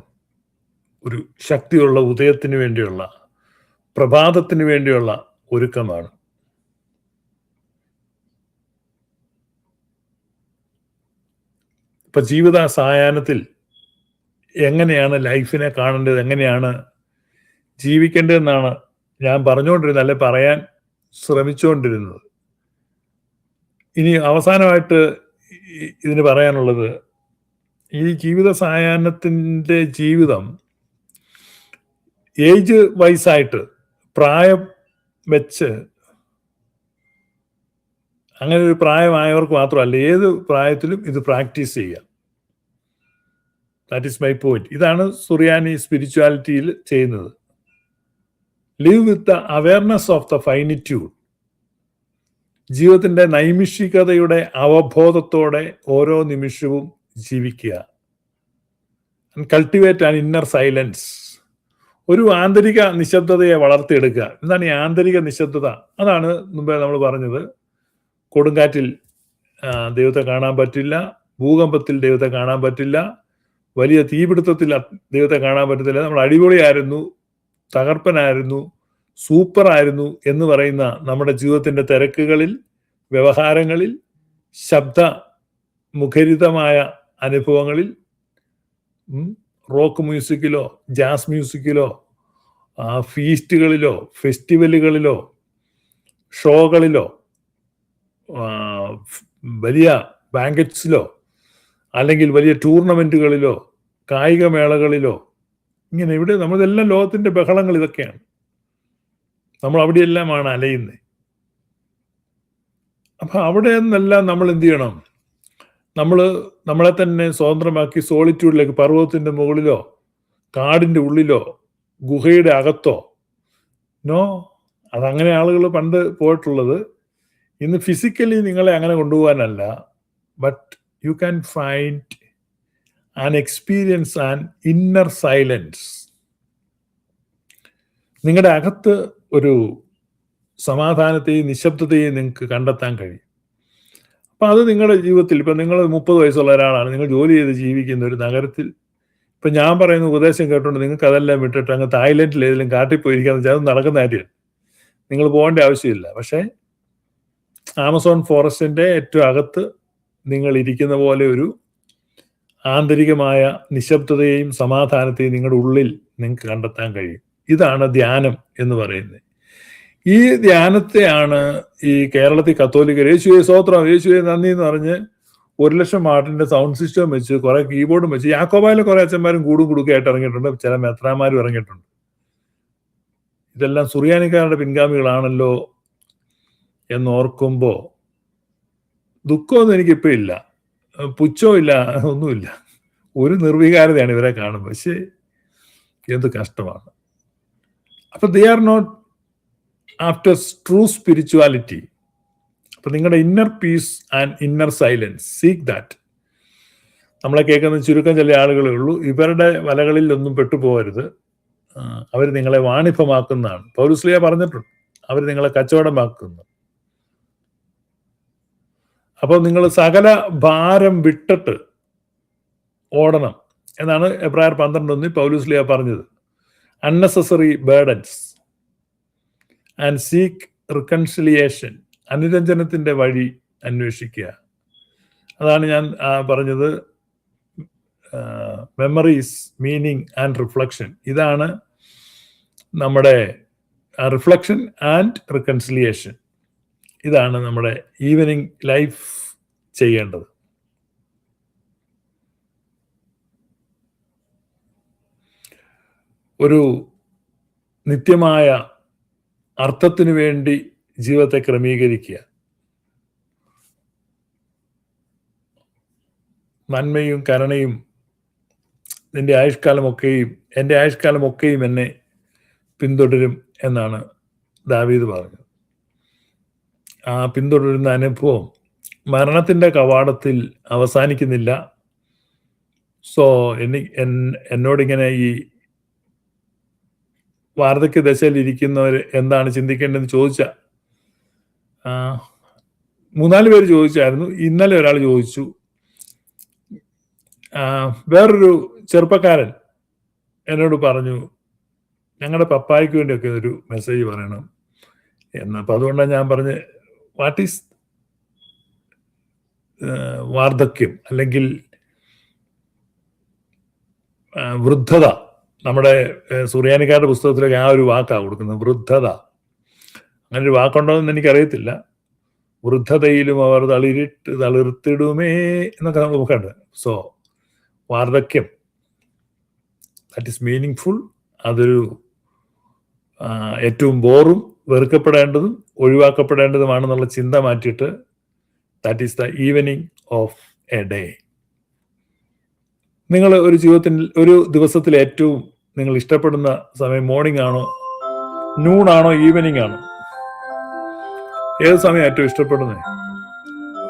ഒരു ശക്തിയുള്ള ഉദയത്തിന് വേണ്ടിയുള്ള, പ്രഭാതത്തിന് വേണ്ടിയുള്ള ഒരുക്കമാണ്. ഇപ്പൊ ജീവിത സായാഹ്നത്തിൽ എങ്ങനെയാണ് ലൈഫിനെ കാണേണ്ടത്, എങ്ങനെയാണ് ജീവിക്കേണ്ടതെന്നാണ് ഞാൻ പറഞ്ഞുകൊണ്ടിരുന്നത്, അല്ലെ പറയാൻ ശ്രമിച്ചുകൊണ്ടിരുന്നത്. ഇനി അവസാനമായിട്ട് ഇതിന് പറയാനുള്ളത്, ഈ ജീവിത സായാഹ്നത്തിൻ്റെ ജീവിതം ഏജ് വൈസായിട്ട്, പ്രായം വെച്ച്, അങ്ങനെ ഒരു പ്രായമായവർക്ക് മാത്രമല്ല, ഏത് പ്രായത്തിലും ഇത് പ്രാക്ടീസ് ചെയ്യാം. That is my point. ഇതാണ് സുറിയാനി സ്പിരിച്വാലിറ്റിയിൽ ചെയ്യുന്നത്. Live with the awareness of the finitude. ജീവിതത്തിൻ്റെ നൈമിഷികതയുടെ അവബോധത്തോടെ ഓരോ നിമിഷവും ജീവിക്കുക. Cultivate an inner silence. ഒരു ആന്തരിക നിശബ്ദതയെ വളർത്തിയെടുക്കുക. എന്താണ് ഈ ആന്തരിക നിശബ്ദത? അതാണ് മുമ്പേ നമ്മൾ പറഞ്ഞത്. കൊടുങ്കാറ്റിൽ ദൈവത്തെ കാണാൻ പറ്റില്ല, ഭൂകമ്പത്തിൽ ദൈവത്തെ കാണാൻ പറ്റില്ല, വലിയ തീപിടുത്തത്തിൽ ദൈവത്തെ കാണാൻ പറ്റത്തില്ല. നമ്മൾ അടിപൊളിയായിരുന്നു, തകർപ്പനായിരുന്നു, സൂപ്പറായിരുന്നു എന്ന് പറയുന്ന നമ്മുടെ ജീവിതത്തിൻ്റെ തിരക്കുകളിൽ, വ്യവഹാരങ്ങളിൽ, ശബ്ദ മുഖരിതമായ അനുഭവങ്ങളിൽ, റോക്ക് മ്യൂസിക്കിലോ ജാസ് മ്യൂസിക്കിലോ ഫീസ്റ്റുകളിലോ ഫെസ്റ്റിവലുകളിലോ ഷോകളിലോ വലിയ ബാങ്കറ്റ്സിലോ അല്ലെങ്കിൽ വലിയ ടൂർണമെൻറ്റുകളിലോ കായികമേളകളിലോ, ഇങ്ങനെ ഇവിടെ നമ്മളെല്ലാം ലോകത്തിൻ്റെ ബഹളങ്ങൾ ഇതൊക്കെയാണ്. നമ്മൾ അവിടെയെല്ലാമാണ് അലയുന്നത്. അപ്പം അവിടെ നിന്നെല്ലാം നമ്മൾ എന്ത് ചെയ്യണം? നമ്മളെ തന്നെ സ്വതന്ത്രമാക്കി സോളിറ്റ്യൂഡിലേക്ക്, പർവ്വതത്തിൻ്റെ മുകളിലോ കാടിൻ്റെ ഉള്ളിലോ ഗുഹയുടെ അകത്തോ, നോ, അതങ്ങനെ ആളുകൾ പണ്ട് പോയിട്ടുള്ളത്. ഇന്ന് ഫിസിക്കലി നിങ്ങളെ അങ്ങനെ കൊണ്ടുപോകാനല്ല, but you can find an experience an inner silence. നിങ്ങളുടെ അകത്ത് ഒരു സമാധാനത്തെയും നിശബ്ദതയെയും നിങ്ങൾക്ക് കണ്ടെത്താൻ കഴിയും. അപ്പം അത് നിങ്ങളുടെ ജീവിതത്തിൽ, ഇപ്പം നിങ്ങൾ 30 വയസ്സുള്ള ഒരാളാണ്, നിങ്ങൾ ജോലി ചെയ്ത് ജീവിക്കുന്ന ഒരു നഗരത്തിൽ, ഇപ്പം ഞാൻ പറയുന്ന ഉപദേശം കേട്ടുകൊണ്ട് നിങ്ങൾക്ക് അതെല്ലാം വിട്ടിട്ട് അങ്ങ് തായ്ലൻഡിൽ ഏതെങ്കിലും കാട്ടിൽ പോയിരിക്കാന്ന് വെച്ചാൽ അത് നടക്കുന്ന കാര്യമാണ്. നിങ്ങൾ പോകേണ്ട ആവശ്യമില്ല. പക്ഷേ ആമസോൺ ഫോറസ്റ്റിൻ്റെ ഏറ്റവും അകത്ത് നിങ്ങൾ ഇരിക്കുന്ന പോലെ ഒരു ആന്തരികമായ നിശബ്ദതയെയും സമാധാനത്തെയും നിങ്ങളുടെ ഉള്ളിൽ നിങ്ങൾക്ക് കണ്ടെത്താൻ കഴിയും. ഇതാണ് ധ്യാനം എന്ന് പറയുന്നത്. ഈ ധ്യാനത്തെയാണ് ഈ കേരളത്തിൽ കത്തോലിക്കർ യേശുവെ സ്തോത്രം, യേശുവെ നന്ദി എന്ന് പറഞ്ഞ് 1,00,000 വാട്ടിന്റെ സൗണ്ട് സിസ്റ്റം വെച്ച് കുറെ കീബോർഡും വെച്ച് യാക്കോബായിലെ കുറെ അച്ഛന്മാരും കൂടുകയായിട്ട് ഇറങ്ങിയിട്ടുണ്ട്, ചില മെത്രാന്മാരും ഇറങ്ങിയിട്ടുണ്ട്. ഇതെല്ലാം സുറിയാനിക്കാരുടെ പിൻഗാമികളാണല്ലോ എന്നോർക്കുമ്പോ ദുഃഖമൊന്നും എനിക്കിപ്പോ ഇല്ല, പുച്ഛവും ഇല്ല, ഒന്നുമില്ല. ഒരു നിർവികാരതയാണ് ഇവരെ കാണുമ്പോൾ. പക്ഷേ എന്ത് കഷ്ടമാണ്. അപ്പൊ they are not after true spirituality. അപ്പൊ നിങ്ങളുടെ inner peace and inner silence, seek that. നമ്മളെ കേൾക്കുന്ന ചുരുക്കം ചില ആളുകളേ ഉള്ളൂ. ഇവരുടെ വലകളിൽ ഒന്നും പെട്ടുപോകരുത്. അവർ നിങ്ങളെ വാണിഭമാക്കുന്നതാണ്. പൗലോസ്ലീഹ പറഞ്ഞിട്ടുണ്ട്, അവർ നിങ്ങളെ കച്ചവടമാക്കുന്നു. അപ്പോൾ നിങ്ങൾ സകല ഭാരം വിട്ടിട്ട് ഓടണം എന്നാണ് എബ്രായർ 12:1 പൗലോസ്ലീഹ പറഞ്ഞത്. Unnecessary burdens and seek reconciliation. അനുരഞ്ജനത്തിന്റെ വഴി അന്വേഷിക്കുക. അതാണ് ഞാൻ പറഞ്ഞത്, മെമ്മറീസ്, മീനിങ് ആൻഡ് റിഫ്ലക്ഷൻ. ഇതാണ് നമ്മുടെ റിഫ്ലക്ഷൻ ആൻഡ് റിക്കൺസിലിയേഷൻ. ഇതാണ് നമ്മുടെ ഈവനിങ് ലൈഫ് ചെയ്യേണ്ടത്. ഒരു നിത്യമായ അർത്ഥത്തിനു വേണ്ടി ജീവിതത്തെ ക്രമീകരിക്കുക. നന്മയും കരുണയും നിന്റെ ആയുഷ്കാലമൊക്കെയും എൻ്റെ ആയുഷ്കാലമൊക്കെയും എന്നെ പിന്തുടരും എന്നാണ് ദാവീദ് പറഞ്ഞത്. ആ പിന്തുടരുന്ന അനുഭവം മരണത്തിൻ്റെ കവാടത്തിൽ അവസാനിക്കുന്നില്ല. സോ എന്നോടിങ്ങനെ ഈ വാർദ്ധക്യ ദശയിൽ ഇരിക്കുന്നവർ എന്താണ് ചിന്തിക്കേണ്ടതെന്ന് ചോദിച്ച 3-4 പേര് ചോദിച്ചായിരുന്നു. ഇന്നലെ ഒരാൾ ചോദിച്ചു. വേറൊരു ചെറുപ്പക്കാരൻ എന്നോട് പറഞ്ഞു, ഞങ്ങളുടെ പപ്പായ്ക്ക് വേണ്ടിയൊക്കെ ഒരു മെസ്സേജ് പറയണം എന്ന്. അപ്പം അതുകൊണ്ടാണ് ഞാൻ പറഞ്ഞ്, വാട്ട് ഈസ് വാർദ്ധക്യം അല്ലെങ്കിൽ വൃദ്ധത? നമ്മുടെ സുറിയാനിക്കാരുടെ പുസ്തകത്തിലൊക്കെ ആ ഒരു വാക്കാണ് കൊടുക്കുന്നത്, വൃദ്ധത. അങ്ങനെ ഒരു വാക്കുണ്ടോ എന്ന് എനിക്കറിയത്തില്ല. വൃദ്ധതയിലും അവർ തളിർത്തിടുമേ എന്നൊക്കെ നമുക്ക് നോക്കണ്ട്. സോ വാർദ്ധക്യം, ദാറ്റ് ഈസ് മീനിങ് ഫുൾ. അതൊരു ഏറ്റവും ബോറും വെറുക്കപ്പെടേണ്ടതും ഒഴിവാക്കപ്പെടേണ്ടതുമാണെന്നുള്ള ചിന്ത മാറ്റിയിട്ട് that is the evening of A day. നിങ്ങൾ ഒരു ദിവസത്തിൽ ഏറ്റവും നിങ്ങൾ ഇഷ്ടപ്പെടുന്ന സമയം മോർണിംഗ് ആണോ, നൂൺ ആണോ, ഈവനിങ് ആണോ? ഏത് സമയം ഏറ്റവും ഇഷ്ടപ്പെടുന്നത്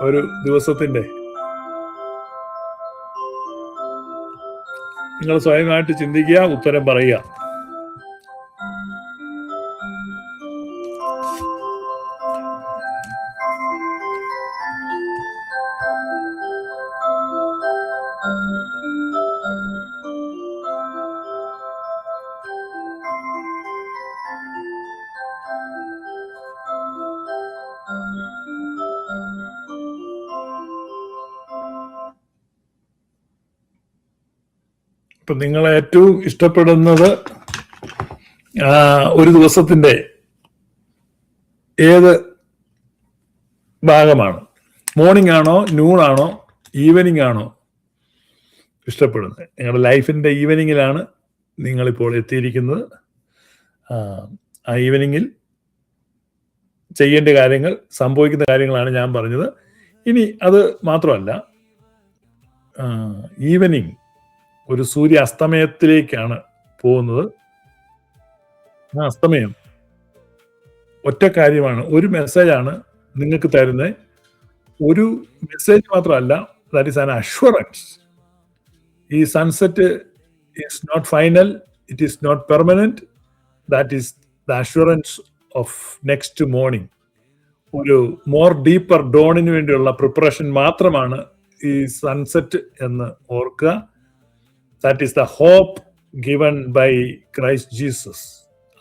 ഒരു ദിവസത്തിന്റെ? നിങ്ങൾ സ്വയമായിട്ട് ചിന്തിക്കുക, ഉത്തരം പറയുക. ഇപ്പൊ നിങ്ങൾ ഏറ്റവും ഇഷ്ടപ്പെടുന്നത് ഒരു ദിവസത്തിന്റെ ഏത് ഭാഗമാണ്? മോർണിംഗ് ആണോ, നൂൺ ആണോ, ഈവനിങ് ആണോ ഇഷ്ടപ്പെടുന്നത്? നിങ്ങളുടെ ലൈഫിന്റെ ഈവനിങ്ങിലാണ് നിങ്ങളിപ്പോൾ എത്തിയിരിക്കുന്നത്. ആ ഈവനിങ്ങിൽ ചെയ്യേണ്ട കാര്യങ്ങൾ, സംഭവിക്കുന്ന കാര്യങ്ങളാണ് ഞാൻ പറഞ്ഞത്. ഇനി അത് മാത്രമല്ല, ഈവനിങ് ഒരു സൂര്യ അസ്തമയത്തിലേക്കാണ് പോകുന്നത്. ആ അസ്തമയം ഒറ്റ കാര്യമാണ്, ഒരു മെസ്സേജാണ് നിങ്ങൾക്ക് തരുന്നത്. ഒരു മെസ്സേജ് മാത്രമല്ല, ദാറ്റ് ഈസ് ആൻ അഷ്വറൻസ്. ഈ sunset is not final, it is not permanent. That is the assurance of next morning. ഒരു മോർ ഡീപ്പർ ഡോണിന് വേണ്ടിയുള്ള പ്രിപ്പറേഷൻ മാത്രമാണ് ഈ സൺസെറ്റ് എന്ന് ഓർക്കുക. That is the hope given by Christ Jesus.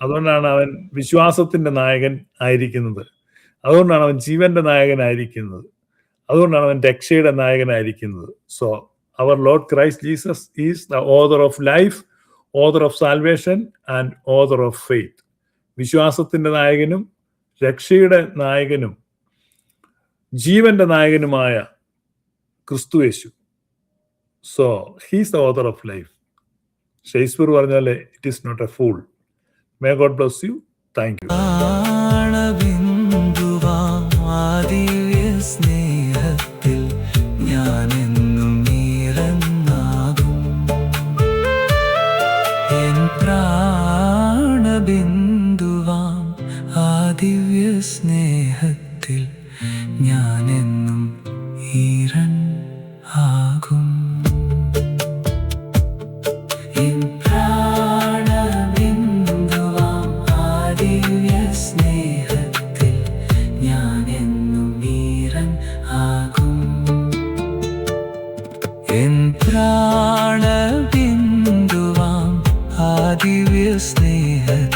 അതുകൊണ്ടാണ് അവൻ വിശ്വാസത്തിന്റെ നായകൻ ആയിരിക്കുന്നത്. അതുകൊണ്ടാണ് അവൻ ജീവന്റെ നായകനായിരിക്കുന്നത്. അതുകൊണ്ടാണ് അവൻ രക്ഷയുടെ നായകനായിരിക്കുന്നത്. So our Lord Christ Jesus is the author of life, author of salvation and author of faith. വിശ്വാസത്തിന്റെ നായകനും രക്ഷയുടെ നായകനും ജീവന്റെ നായകനുമായ ക്രിസ്തുയേശു. So he's the author of life. Shakespeare പറഞ്ഞാലേ it is not a fool. May God bless you. Thank you. സ്നേഹത്തിൽ ഞാനെന്നും നീറന്നാകും. എൻ പ്രാണബിന്ദുവാം ആ ദിവ്യ സ്നേഹത്തിൽ ഞാനെന്നും ഈറൻ ആകും. എൻ പ്രാണബിന്ദുവാം ആ ദിവ്യ സ്നേഹത്തിൽ ഞാനെന്നും ഈറൻ ആകും. എൻ പ്രാണബിന്ദുവാം ആ ദിവ്യ സ്നേഹത്തിൽ